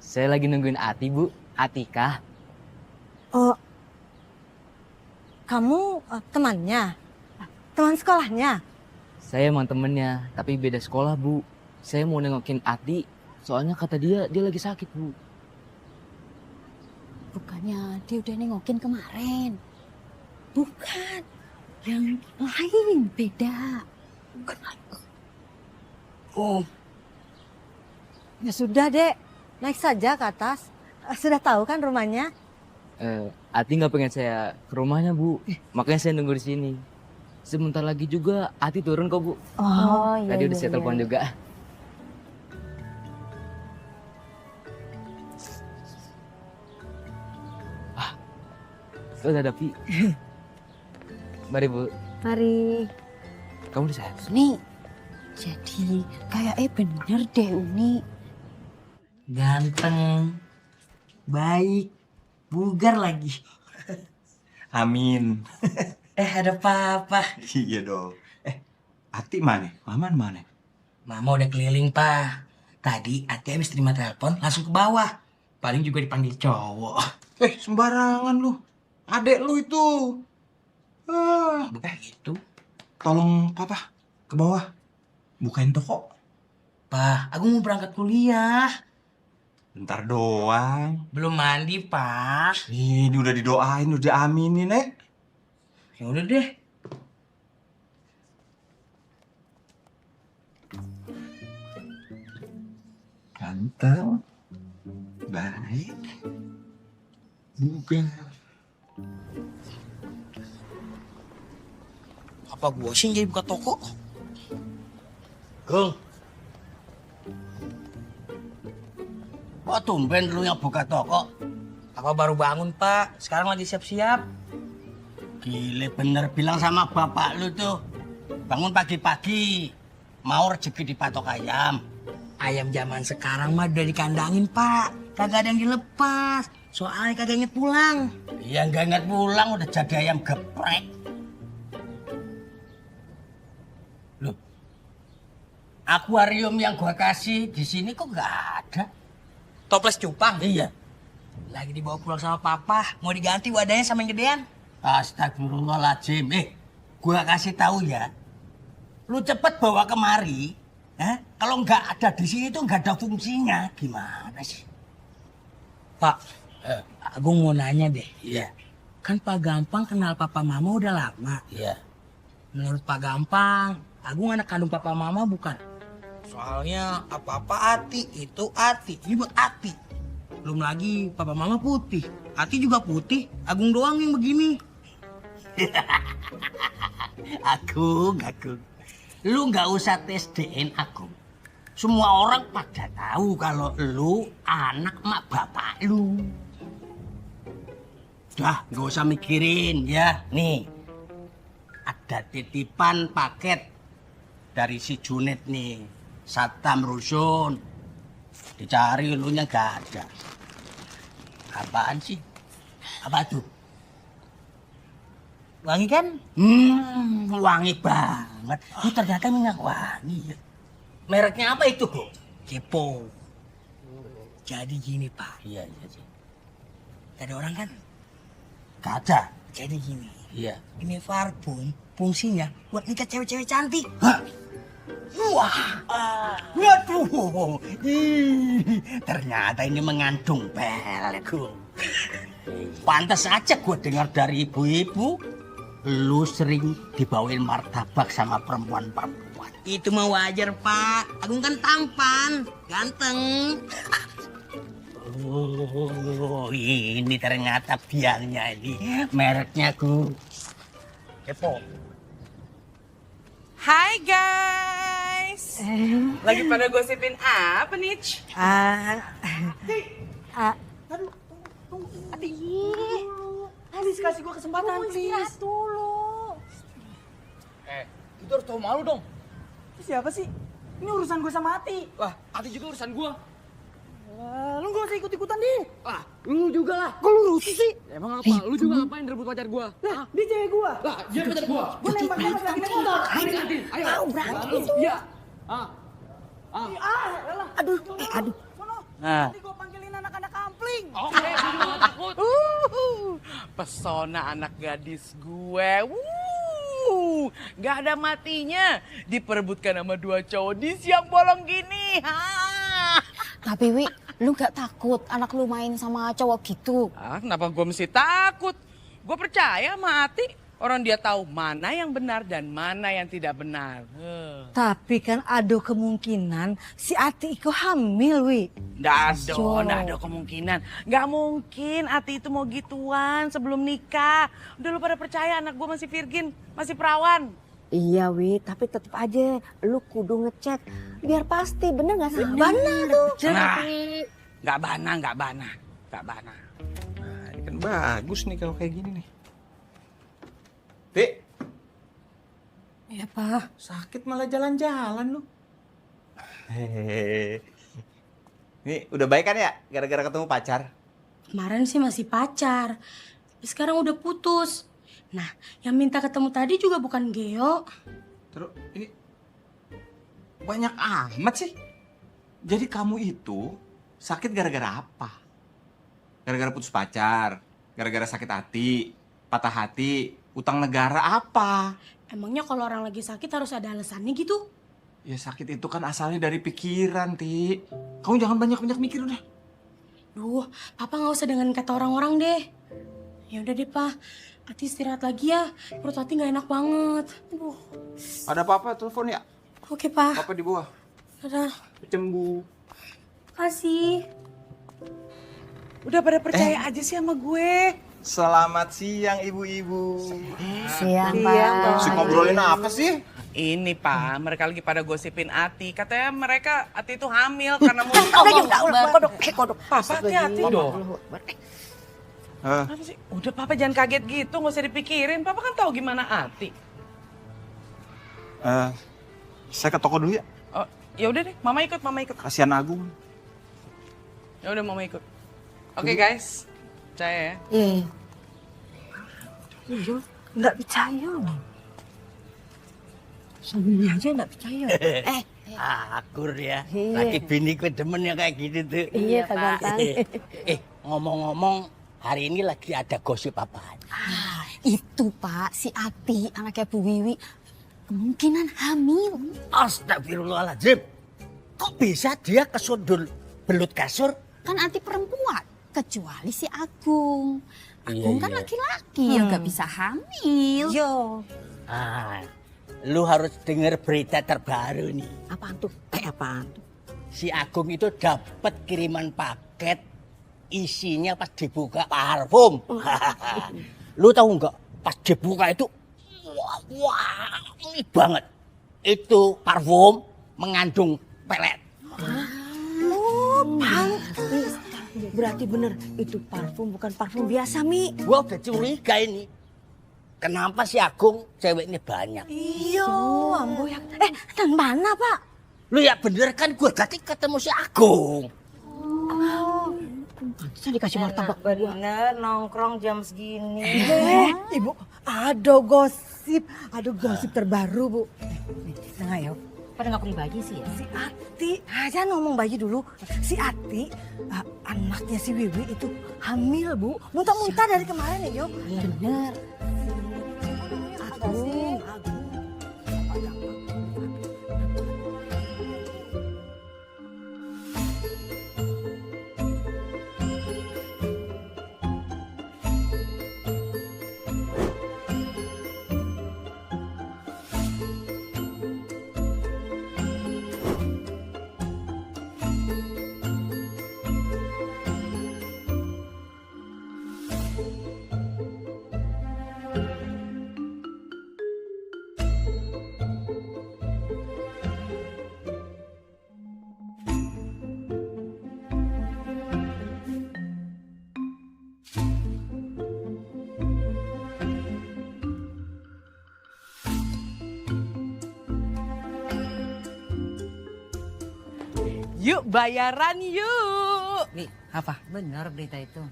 Saya lagi nungguin Ati, Bu. Atika. Oh, kamu temannya? Teman sekolahnya? Saya emang temennya, tapi beda sekolah, Bu. Saya mau nengokin Ati, soalnya kata dia lagi sakit, Bu. Bukannya dia udah nengokin kemarin. Bukan. Yang lain. Beda. Oh. Ya sudah, Dek. Naik saja ke atas. Sudah tahu kan rumahnya? Ati nggak pengen saya ke rumahnya, Bu. Makanya saya nunggu di sini. Sebentar lagi juga Ati turun kok, Bu. Oh, iya. Tadi udah saya telepon juga. Udah ada, Pi. Mari, Bu. Mari. Kamu udah sehat? Nih, jadi kayaknya bener deh Uni. Ganteng, baik, bugar lagi. Amin. Ada papa. Iya dong. Ati mana? Maman mana? Mama udah keliling, Pak. Tadi Ati habis terima telepon langsung ke bawah. Paling juga dipanggil cowok. Sembarangan lu. Adek lu itu. Begitu. Tolong papa ke bawah. Bukain toko. Pak, aku mau berangkat kuliah. Bentar doang. Belum mandi, Pak. Ini udah didoain, udah aminin, Ya udah deh. Ganteng. Baik. Bukan. Apa gua sih yang jadi buka toko? Gong. Kok tumben lu yang buka toko? Apa baru bangun, Pak? Sekarang lagi siap-siap. Gile bener bilang sama bapak lu tuh. Bangun pagi-pagi. Mau rezeki dipatok ayam. Ayam zaman sekarang mah udah dikandangin, Pak. Kagak ada yang dilepas. Soalnya kagak inget pulang. Iya, nggak inget pulang udah jadi ayam geprek. Loh, akuarium yang gua kasih di sini kok nggak ada? Toples cupang? Iya. Lagi dibawa pulang sama papa. Mau diganti wadahnya sama yang gedean. Astagfirullahaladzim. Gua kasih tahu ya. Lu cepet bawa kemari. Kalau nggak ada di sini tuh nggak ada fungsinya. Gimana sih? Pak, aku mau nanya deh. Iya. Kan Pak Gampang kenal Papa Mama udah lama. Iya. Menurut Pak Gampang, Agung anak kandung Papa Mama bukan? Soalnya apa-apa Ati, itu Ati. Ini buat Ati. Belum lagi Papa Mama putih. Ati juga putih, Agung doang yang begini. Agung. Lu nggak usah tes DNA, Agung. Semua orang pada tahu kalau lu anak mak bapak lu. Dah, nggak usah mikirin ya. Nih, ada titipan paket dari si Junet nih. Satam Rusun. Dicari elunya nggak ada. Apaan sih? Apa tuh? Wangi kan? Wangi banget. Ini ternyata minyak wangi ya. Mereknya apa itu, kok? Kepo. Jadi gini Pak. Iya. Gak ada orang kan? Kagak. Jadi gini. Iya. Ini parfum fungsinya buat nikat cewek-cewek cantik. Wah, waduh, ternyata ini mengandung pelgul. Pantas aja gue dengar dari ibu-ibu, lu sering dibawain martabak sama perempuan-perempuan. Itu mah wajar Pak. Agung kan tampan, ganteng. Oh, ini ternyata biangnya ini. Mereknya Gu. Kepo. Hai guys. Lagi pada gosipin apa nih? Please kasih gue kesempatan, please. dulu. Itu harus tahu malu dong. Siapa sih? Ini urusan gue sama Ati. Wah, Ati juga urusan gua. Lu gak usah ikut-ikutan deh. Ah, lu juga lah. Kok lu rusuh sih? Emang apa? Lu juga ngapain rebut pacar gua? Lah, dia cewek gua. Lah, dia pacar gua. Gue nembaknya pas lagi naik motor. Ayo. Tahu berantem itu. Iya. Aduh. Nah, Nanti gue panggilin anak-anak kampling. Oke, gue juga gak takut. Pesona anak gadis gue. Gak ada matinya. Diperebutkan sama dua cowok di siang bolong gini. Tapi Wi, lu gak takut anak lu main sama cowok gitu? Kenapa gue mesti takut? Gue percaya sama Ati. Orang dia tahu mana yang benar dan mana yang tidak benar. Tapi kan ada kemungkinan si Ati itu hamil, Wi. Nggak ada kemungkinan. Nggak mungkin Ati itu mau gituan sebelum nikah. Udah lu pada percaya anak gue masih virgin, masih perawan. Iya Wi, tapi tetap aja lu kudu ngecek biar pasti, bener gak sih? Bana tuh. Nah, nggak bana. Nah, ini kan bagus nih kalau kayak gini nih. Dek. Iya, Pak. Sakit malah jalan-jalan lu. Hehehe. Ini udah baik kan ya gara-gara ketemu pacar? Kemarin sih masih pacar, tapi sekarang udah putus. Nah, yang minta ketemu tadi juga bukan Geo. Terus ini banyak amat sih. Jadi kamu itu sakit gara-gara apa? Gara-gara putus pacar, gara-gara sakit hati, patah hati, utang negara apa? Emangnya kalau orang lagi sakit harus ada alasannya gitu? Ya sakit itu kan asalnya dari pikiran, Ti. Kamu jangan banyak-banyak mikir udah. Duh, Papa nggak usah dengan kata orang-orang deh. Ya udah deh, Pak. Ati istirahat lagi ya. Perut Ati nggak enak banget. Aduh. Ada apa-apa telepon ya? Oke, Pak. Apa di bawah? Dadah. Cembu. Makasih. Udah pada percaya aja sih sama gue. Selamat siang ibu-ibu. Siang, Pak. Masih ngobrolin apa sih? Ini Pak, mereka lagi pada gosipin Ati. Katanya mereka Ati itu hamil karena mau Kodok. Papa hati-hati dong. Hah? Apa sih? Udah Papa jangan kaget gitu, nggak usah dipikirin. Papa kan tahu gimana Ati. Saya ke toko dulu ya. Oh, ya udah deh, Mama ikut. Kasihan Agung. Ya udah Mama ikut. Oke guys, percaya ya. Iya, nggak percaya. Suaminya aja nggak percaya. Akur ya. Iya. Laki bini gue demen yang kayak gitu tuh. Iya, kagantang. Ngomong-ngomong, hari ini lagi ada gosip apaan? Itu Pak, si Ati, anaknya Bu Wiwi, kemungkinan hamil. Astagfirullahaladzim. Kok bisa dia kesundul belut kasur? Kan Ati perempuan, kecuali si Agung. Iya, Agung kan iya. laki-laki yang gak bisa hamil. Yo. Lu harus denger berita terbaru nih. Apaan tuh? Apaan tuh? Si Agung itu dapat kiriman paket isinya pas dibuka parfum. Lu tahu nggak? Pas dibuka itu wangi banget. Itu parfum mengandung pelet. Oh, pantes. Berarti bener itu parfum bukan parfum biasa, Mi. Gua udah curiga ini. Kenapa si Agung ceweknya banyak? Iya, ambo ya. Dan mana, Pak? Lu ya bener kan gua tadi ketemu si Agung. Saya dikasih martabak. Bener, nongkrong jam segini. Ibu, ada gosip terbaru, Bu. Nih, tengah ya. pada nggak punya bayi sih ya? Si Ati, jangan ngomong bayi dulu. Si Ati, anaknya si Wiwi itu hamil, Bu. Muntah-muntah dari kemarin ya, Yuk. Bener. Agung. Yuk bayaran yuk. Nih, apa? Bener berita itu?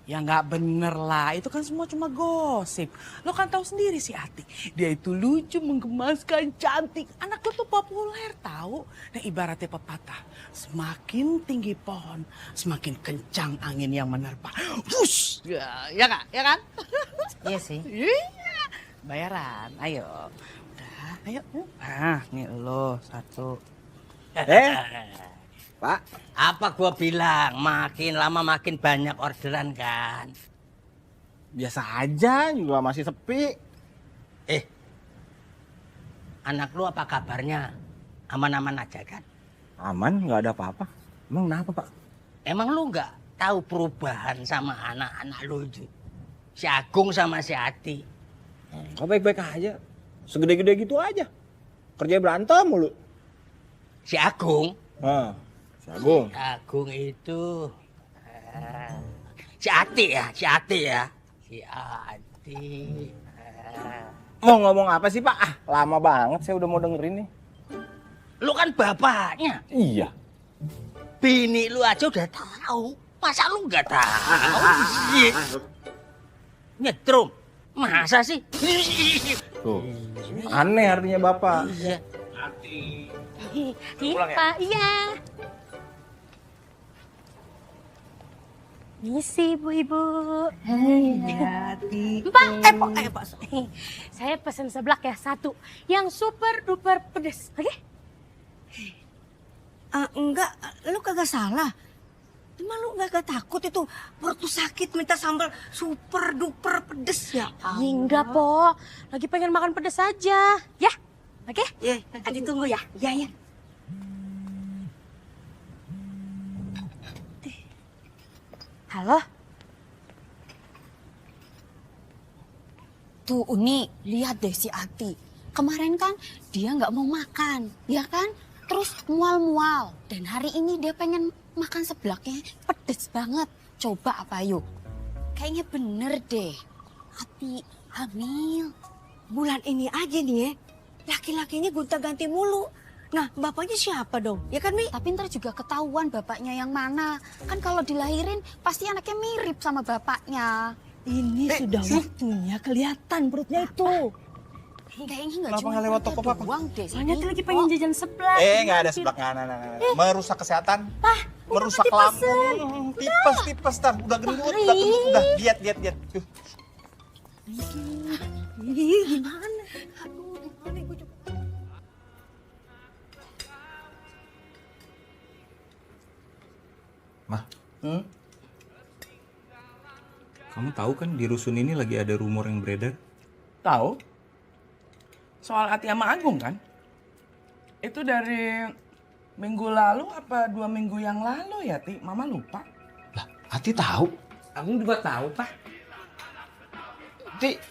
Ya nggak bener lah, itu kan semua cuma gosip. Lo kan tahu sendiri si Ati, dia itu lucu, menggemaskan, cantik. Anak lo tuh populer tahu. Nah ibaratnya pepatah, semakin tinggi pohon, semakin kencang angin yang menerpa. Wush, ya kak, ya kan? Iya sih. Iya, bayaran, ayo. Udah, ayo. Ah, nih lo satu. Pak, apa gua bilang? Makin lama makin banyak orderan kan? Biasa aja, juga masih sepi. Anak lu apa kabarnya? Aman-aman aja kan? Aman, nggak ada apa-apa. Emang kenapa, Pak? Emang lu nggak tahu perubahan sama anak-anak lu itu? Si Agung sama si Ati. Kok baik-baik aja. Segede-gede gitu aja. Kerja berantem mulu. Si Agung? Si Agung. Si Agung itu... si Ati ya? Si Ati ya? Si Ati... Mau ngomong apa sih, Pak? Lama banget saya udah mau dengerin nih. Lu kan bapaknya. Iya. Bini lu aja udah tahu. Masa lu nggak tahu? Nyetrum. Masa sih? Tuh. Aneh artinya Bapak. Iya. Iya, Pak. Iya. Misi ibu-ibu. Hati. Pak, saya pesan seblak ya, satu. Yang super duper pedes, oke? Enggak, lu kagak salah. Cuma lu gak takut itu perut tuh sakit minta sambal super duper pedes ya? Enggak, Po. Lagi pengen makan pedes aja. Ya, oke? Ya, nanti tunggu ya. Ya, ya. Halo? Tuh Uni, lihat deh si Ati. Kemarin kan dia nggak mau makan, ya kan? Terus mual-mual. Dan hari ini dia pengen makan seblaknya pedes banget. Coba apa yuk? Kayaknya bener deh. Ati hamil. Bulan ini aja nih ya, laki-lakinya gonta-ganti mulu. Nah, bapaknya siapa dong? Ya kan, Mi? Tapi ntar juga ketahuan bapaknya yang mana. Kan kalau dilahirin pasti anaknya mirip sama bapaknya. Ini sudah waktunya kelihatan perutnya itu. Kayaknya nggak Kenapa cuma nggak lewat toko, Pak? doang deh. Soalnya tuh lagi pengen jajan seblak. Nggak ada seblak. Nah. Merusak kesehatan. Merusak lambung. Tipes, tar. Udah gendut. Udah, diet. Tuh. Gimana? Aduh, gimana gue coba. Mah, kamu tahu kan di rusun ini lagi ada rumor yang beredar? Tahu? Soal Ati sama Agung kan? Itu dari minggu lalu apa 2 minggu yang lalu ya, Ti? Mama lupa. Lah, Ati tahu? Agung juga tahu, Pak. Ti,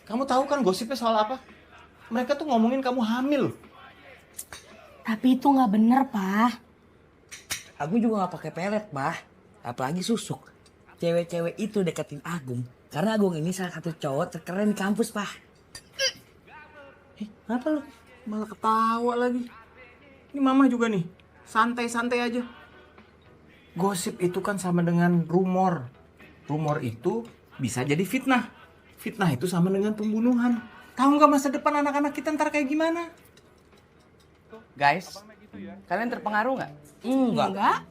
kamu tahu kan gosipnya soal apa? Mereka tuh ngomongin kamu hamil. Tapi itu nggak bener, Pak. Agung juga gak pakai pelet, Bah. Apalagi susuk. Cewek-cewek itu deketin Agung. Karena Agung ini salah satu cowok terkeren di kampus, Pak. Apa lu? Malah ketawa lagi. Ini mama juga nih. Santai-santai aja. Gosip itu kan sama dengan rumor. Rumor itu bisa jadi fitnah. Fitnah itu sama dengan pembunuhan. Tahu nggak masa depan anak-anak kita ntar kayak gimana? Guys, kalian terpengaruh nggak? Enggak.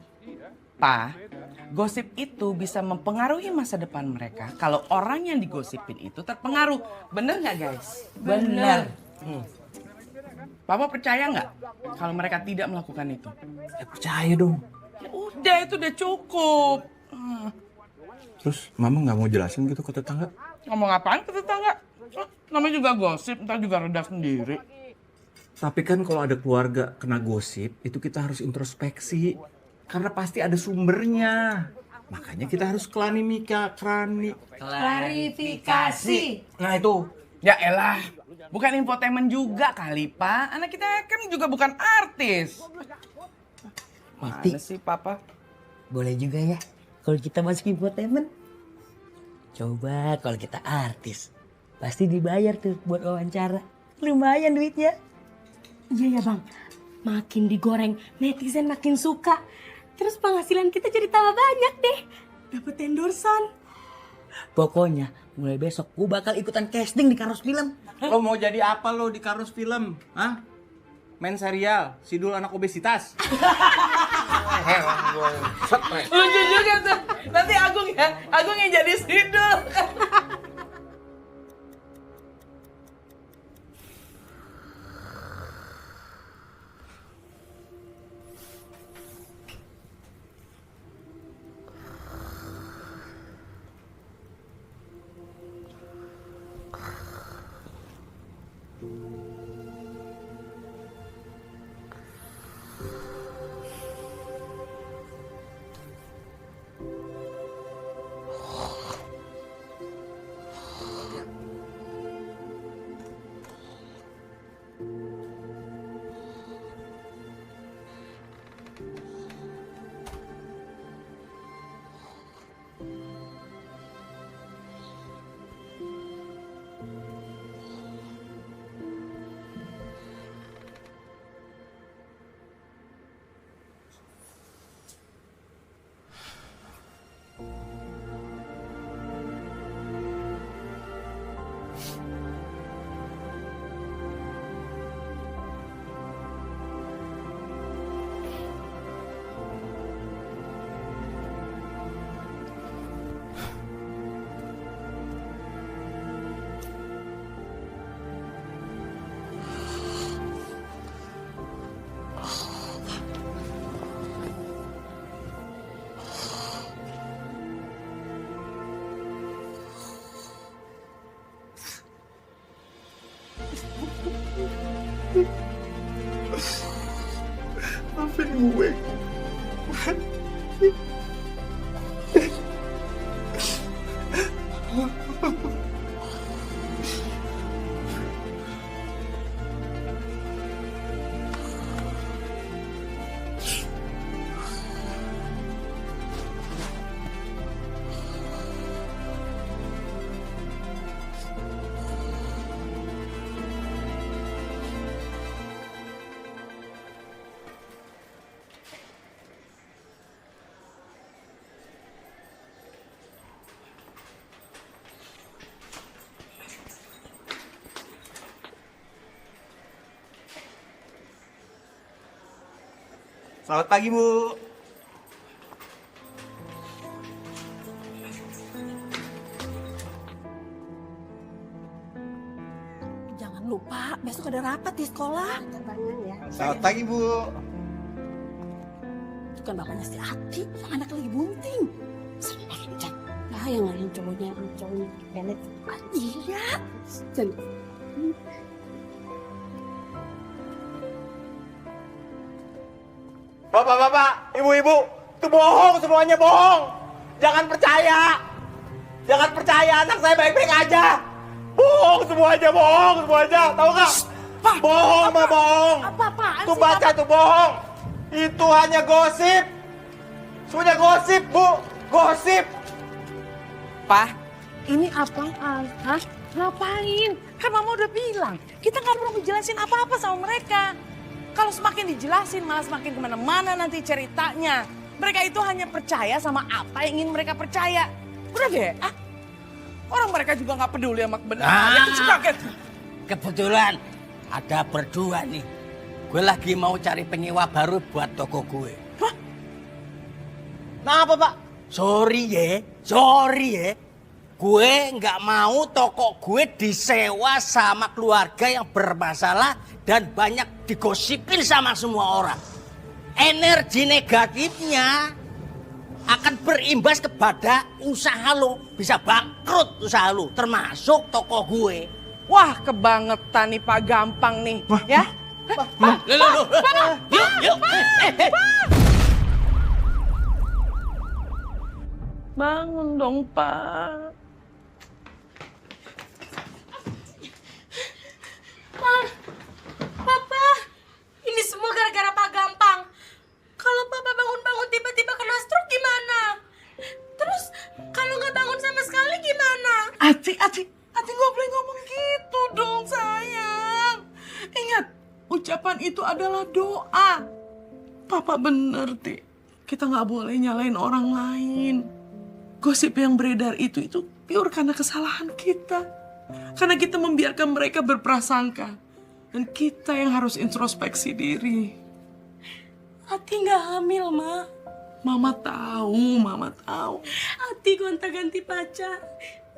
Pak, gosip itu bisa mempengaruhi masa depan mereka kalau orang yang digosipin itu terpengaruh. Bener nggak guys? Bener. Papa percaya nggak kalau mereka tidak melakukan itu? Ya percaya dong. Ya udah, itu udah cukup. Terus mama nggak mau jelasin gitu ke tetangga? Ngomong apaan ke tetangga? Namanya juga gosip, ntar juga reda sendiri. Tapi kan kalau ada keluarga kena gosip, itu kita harus introspeksi. Karena pasti ada sumbernya. Makanya kita harus Klarifikasi. Nah itu. Ya elah, bukan infotainment juga kali, Pak. Anak kita kan juga bukan artis. Mana sih, Papa? Boleh juga ya kalau kita masuk infotainment. Coba kalau kita artis. Pasti dibayar tuh buat wawancara. Lumayan duitnya. Iya ya bang, makin digoreng netizen makin suka. Terus penghasilan kita jadi tambah banyak deh. Dapat endorsan. Pokoknya mulai besok gue bakal ikutan casting di Karos Film. Lo mau jadi apa lo di Karos Film? Hah? Main serial, Sidul anak obesitas. Lucu juga tuh. Nanti Agung yang jadi Sidul. Maafin gue. Selamat pagi, Bu. Jangan lupa, besok ada rapat di sekolah. Selamat pagi, Bu. Bukan bapaknya si Ati, anak lagi bunting. Sama aja. Ah, yang cowoknya belet. Iya. Bapak-bapak, ibu-ibu, itu bohong, semuanya bohong. Jangan percaya. Jangan percaya, anak saya baik-baik aja. Bohong semuanya, tahu nggak? Bohong mah bohong. Apa-apaan Tuh sih, baca tuh bohong. Itu hanya gosip. Semuanya gosip, Bu. Gosip. Pak, Ini apaan? Hah? Ngapain? kan Mama udah bilang, kita nggak perlu ngejelasin apa-apa sama mereka. Kalau semakin dijelasin malah semakin kemana-mana nanti ceritanya. Mereka itu hanya percaya sama apa yang ingin mereka percaya. Udah deh, orang mereka juga nggak peduli sama kebenaran. Ya, kaget. Kebetulan ada berdua nih. gue lagi mau cari penyewa baru buat toko gue. Hah? Nah apa Pak? Sorry ya. Gue nggak mau toko gue disewa sama keluarga yang bermasalah dan banyak digosipin sama semua orang. Energi negatifnya akan berimbas kepada usaha lo. Bisa bangkrut usaha lo, termasuk toko gue. Wah, kebangetan nih Pak Gampang nih. Ya? Yuk. Bangun dong, Pak. Papa, ini semua gara-gara Pak Gampang. Kalau Papa bangun-bangun tiba-tiba kena stroke gimana? Terus kalau nggak bangun sama sekali gimana? Ati nggak boleh ngomong gitu dong, sayang. Ingat, ucapan itu adalah doa. Papa bener, Ti. Kita nggak boleh nyalain orang lain. Gosip yang beredar itu pure karena kesalahan kita. Karena kita membiarkan mereka berprasangka. Dan kita yang harus introspeksi diri. Ati nggak hamil, Ma. Mama tahu. Ati gonta-ganti pacar.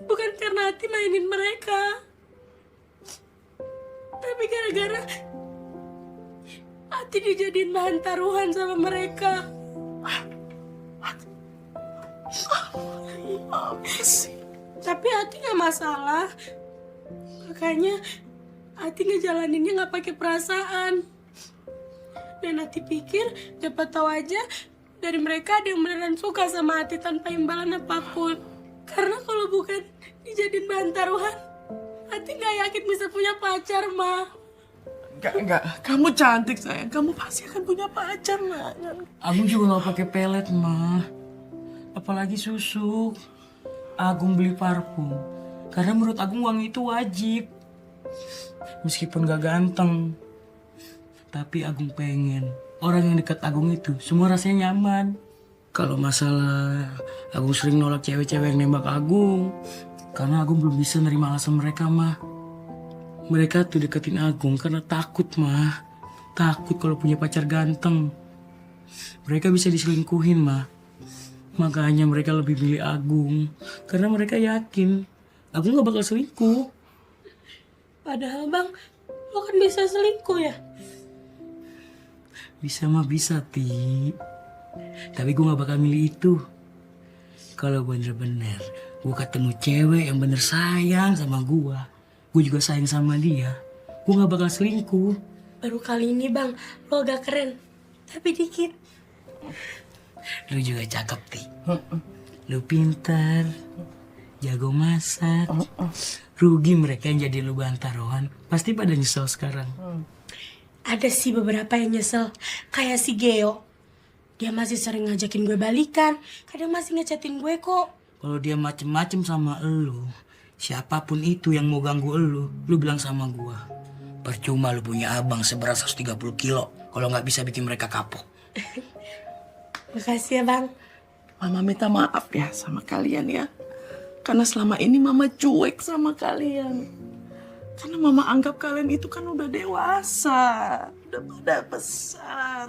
Bukan karena Ati mainin mereka. Tapi gara-gara Ati dijadiin bahan taruhan sama mereka. Tapi Ati nggak masalah. Makanya Ati ngejalaninnya nggak pakai perasaan. Dan Ati pikir dapat tahu aja dari mereka ada yang beneran suka sama Ati tanpa imbalan apapun. Karena kalau bukan dijadiin bahan taruhan, Ati nggak yakin bisa punya pacar, Ma. Enggak. Kamu cantik, sayang. Kamu pasti akan punya pacar, nak. Agung juga nggak pakai pelet, Ma. Apalagi susu. Agung beli parfum. Karena menurut Agung uang itu wajib. Meskipun gak ganteng. Tapi Agung pengen orang yang dekat Agung itu semua rasanya nyaman. Kalau masalah Agung sering nolak cewek-cewek yang nembak Agung. Karena Agung belum bisa nerima alasan mereka, Ma. Mereka tuh deketin Agung karena takut, Ma. Takut kalau punya pacar ganteng. Mereka bisa diselingkuhin, Ma. Makanya mereka lebih milih Agung. Karena mereka yakin Agung gak bakal selingkuh. Padahal Bang, lo kan bisa selingkuh ya? Bisa mah bisa, Ti. Tapi gue gak bakal milih itu. Kalau bener-bener gue ketemu cewek yang bener sayang sama gue juga sayang sama dia, gue gak bakal selingkuh. Baru kali ini Bang, lo agak keren. Tapi dikit. Lu juga cakep, Ti. Lu pintar, jago masak. Rugi mereka yang jadi lu bahan taruhan. Pasti pada nyesel sekarang. Ada sih beberapa yang nyesel. Kayak si Geo. Dia masih sering ngajakin gue balikan. Kadang masih ngechatin gue kok. Kalau dia macem-macem sama elu, siapapun itu yang mau ganggu elu, lu bilang sama gue. Percuma lu punya abang seberat 130 kilo. Kalau nggak bisa bikin mereka kapok. Makasih ya Bang. Mama minta maaf ya sama kalian ya. Karena selama ini Mama cuek sama kalian. Karena Mama anggap kalian itu kan udah dewasa. Udah pada besar.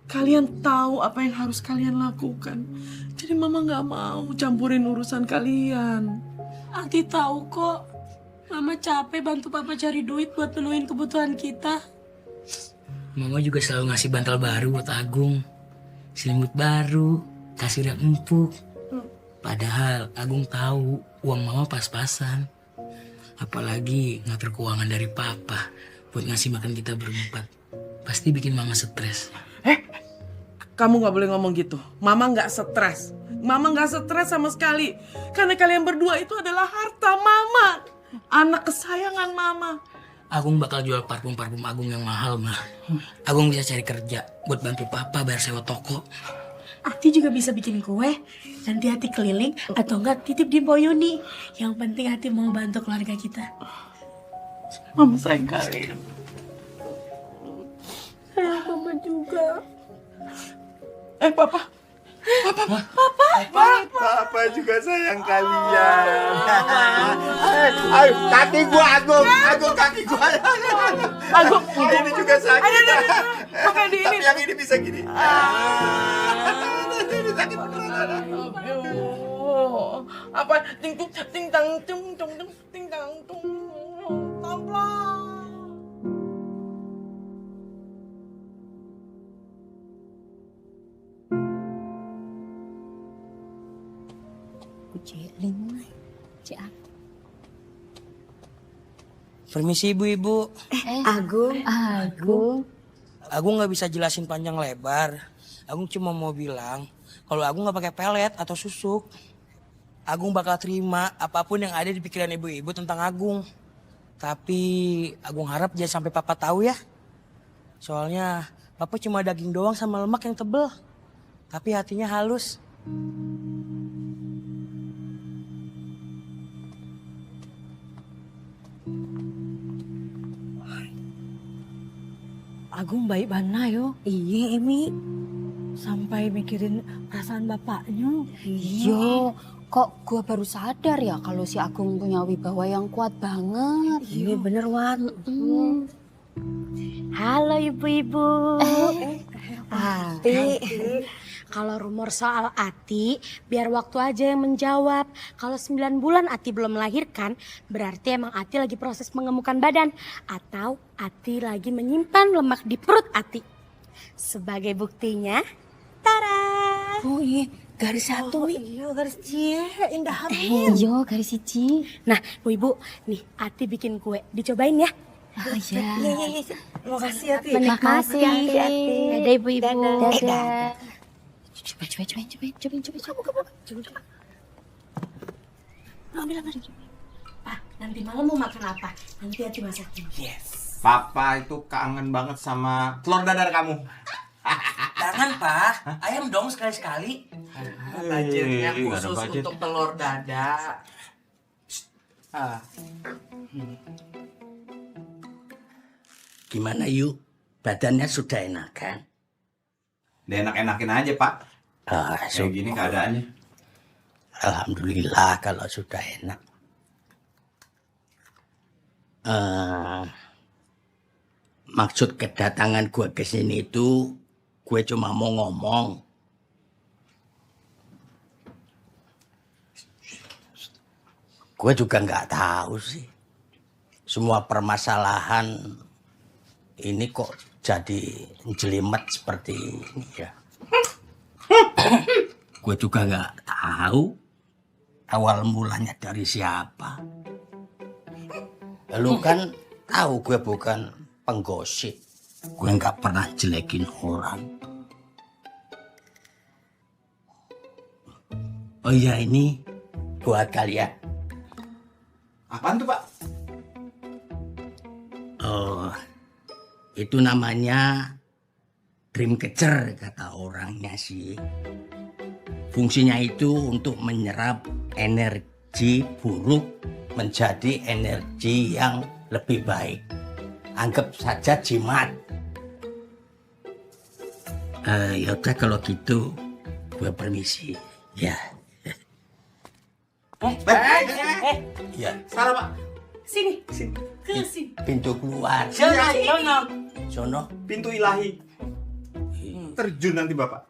Kalian tahu apa yang harus kalian lakukan. Jadi Mama gak mau campurin urusan kalian. Ati tahu kok. Mama capek bantu Papa cari duit buat penuhin kebutuhan kita. Mama juga selalu ngasih bantal baru buat Agung. Selimut baru, kasur yang empuk. Padahal Agung tahu uang Mama pas-pasan. Apalagi ngatur keuangan dari Papa buat ngasih makan kita berempat. Pasti bikin Mama stres. Kamu gak boleh ngomong gitu. Mama gak stres. Mama gak stres sama sekali. Karena kalian berdua itu adalah harta Mama. Anak kesayangan Mama. Agung bakal jual parfum-parfum Agung yang mahal, Ma. Agung bisa cari kerja buat bantu Papa bayar sewa toko. Ati juga bisa bikin kue. Nanti Ati keliling atau enggak titip di Boyuni. Yang penting Ati mau bantu keluarga kita. Mama sayang kalian. Sayang Mama juga. Papa. Papa. Papa juga sayang kalian. Ayo, kaki gua Agung kaki gua. Agung, ini juga sakit. Pakai di ini. Tapi yang ini bisa gini. Ini sakit beneran. Apa ting tang tung ting tang tung tamplang. Permisi ibu-ibu. Agung. Agung nggak bisa jelasin panjang lebar. Agung cuma mau bilang kalau Agung nggak pakai pelet atau susuk, Agung bakal terima apapun yang ada di pikiran ibu-ibu tentang Agung. Tapi Agung harap jangan sampai papa tahu ya. Soalnya papa cuma daging doang sama lemak yang tebel. Tapi hatinya halus. Agung baik bana yo. Iya, Emi. Sampai mikirin perasaan bapaknya. Iya, kok gue baru sadar ya kalau si Agung punya wibawa yang kuat banget. Iya bener, Wan. Halo ibu-ibu. Ati. Kalau rumor soal Ati, biar waktu aja yang menjawab. Kalau 9 bulan Ati belum melahirkan, berarti emang Ati lagi proses mengemukan badan. Atau Ati lagi menyimpan lemak di perut Ati. Sebagai buktinya, tara! Oh iya, garis satu nih. Iya, garis C, indah Iya, garis siji. Nah, ibu, nih Ati bikin kue, dicobain ya. Oh iya. Iya. Makasih Ati. Makasih Ati. Dadah ibu-ibu. Dadah. Coba. Ambil. Pak, nanti malam mau makan apa? Nanti Ati masakin. Yes. Papa itu kangen banget sama telur dadar kamu. Jangan Pak, ayam dong sekali-sekali. Budgetnya khusus untuk telur dada. Gimana yuk? Badannya sudah enakan? Udah enak-enakin aja, Pak. Kayak gini keadaannya. Alhamdulillah kalau sudah enak. Maksud kedatangan gue ke sini itu, gue cuma mau ngomong. Gue juga nggak tahu sih. Semua permasalahan ini kok jadi jelimet seperti ini ya. Gue juga nggak tahu awal mulanya dari siapa. Lu kan tahu gue bukan penggosip. Gue nggak pernah jelekin orang. Oh iya, ini buat kalian. Apaan tuh, Pak? Oh, itu namanya Dreamcatcher kata orangnya sih. Fungsinya itu untuk menyerap energi buruk menjadi energi yang lebih baik. Anggap saja jimat. Yaudah kalau gitu, gue permisi. Ya. Ya. Salah, Pak. Sini. Ke sini. Pintu keluar. Sono. Pintu ilahi. Terjun nanti Bapak.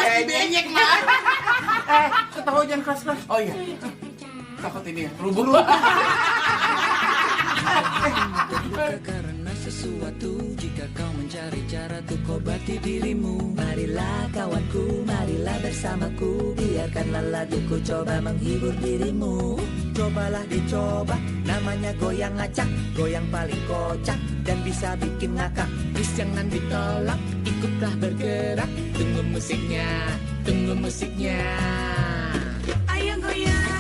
Benyek mah. Ketawa jangan keras-keras. Oh iya. Takut ini ya. Rubung. Karena sesuatu, jika kau mencari cara untuk obati dirimu, marilah kawanku, marilah bersamaku, biarkanlah laguku coba menghibur dirimu. Cobalah dicoba, namanya goyang acak, goyang paling kocak dan bisa bikin ngakak. Please jangan ditolak, ikutlah bergerak, tunggu musiknya, tunggu musiknya. Ayo goyang.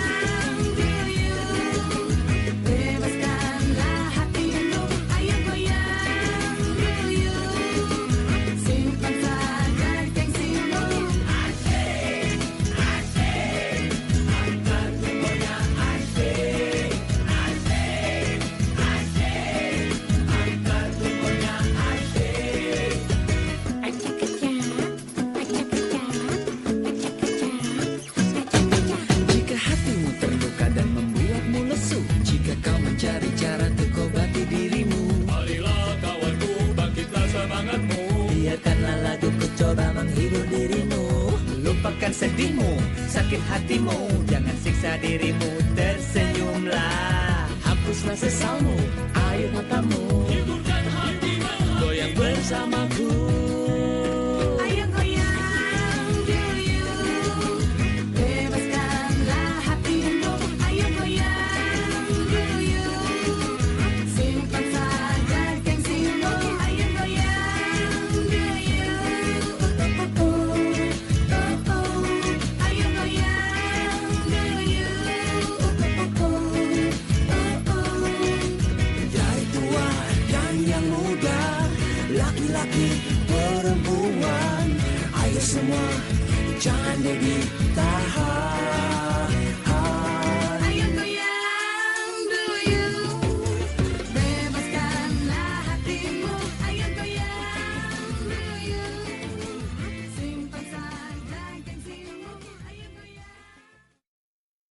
biarkanlah laguku coba menghibur dirimu. Lupakan sedihmu, sakit hatimu, jangan siksa dirimu, tersenyumlah. Hapuslah sesalmu, air matamu, hiburkan hatimu, goyang bersamaku. Ayo goyang dulu, bebaskanlah hatimu. Ayo goyang dulu, simpan saja gengsimu. Ayo goyang dulu, ayo goyang dulu. Dari tua dan yang muda, laki-laki perempuan, ayo semua jangan jadi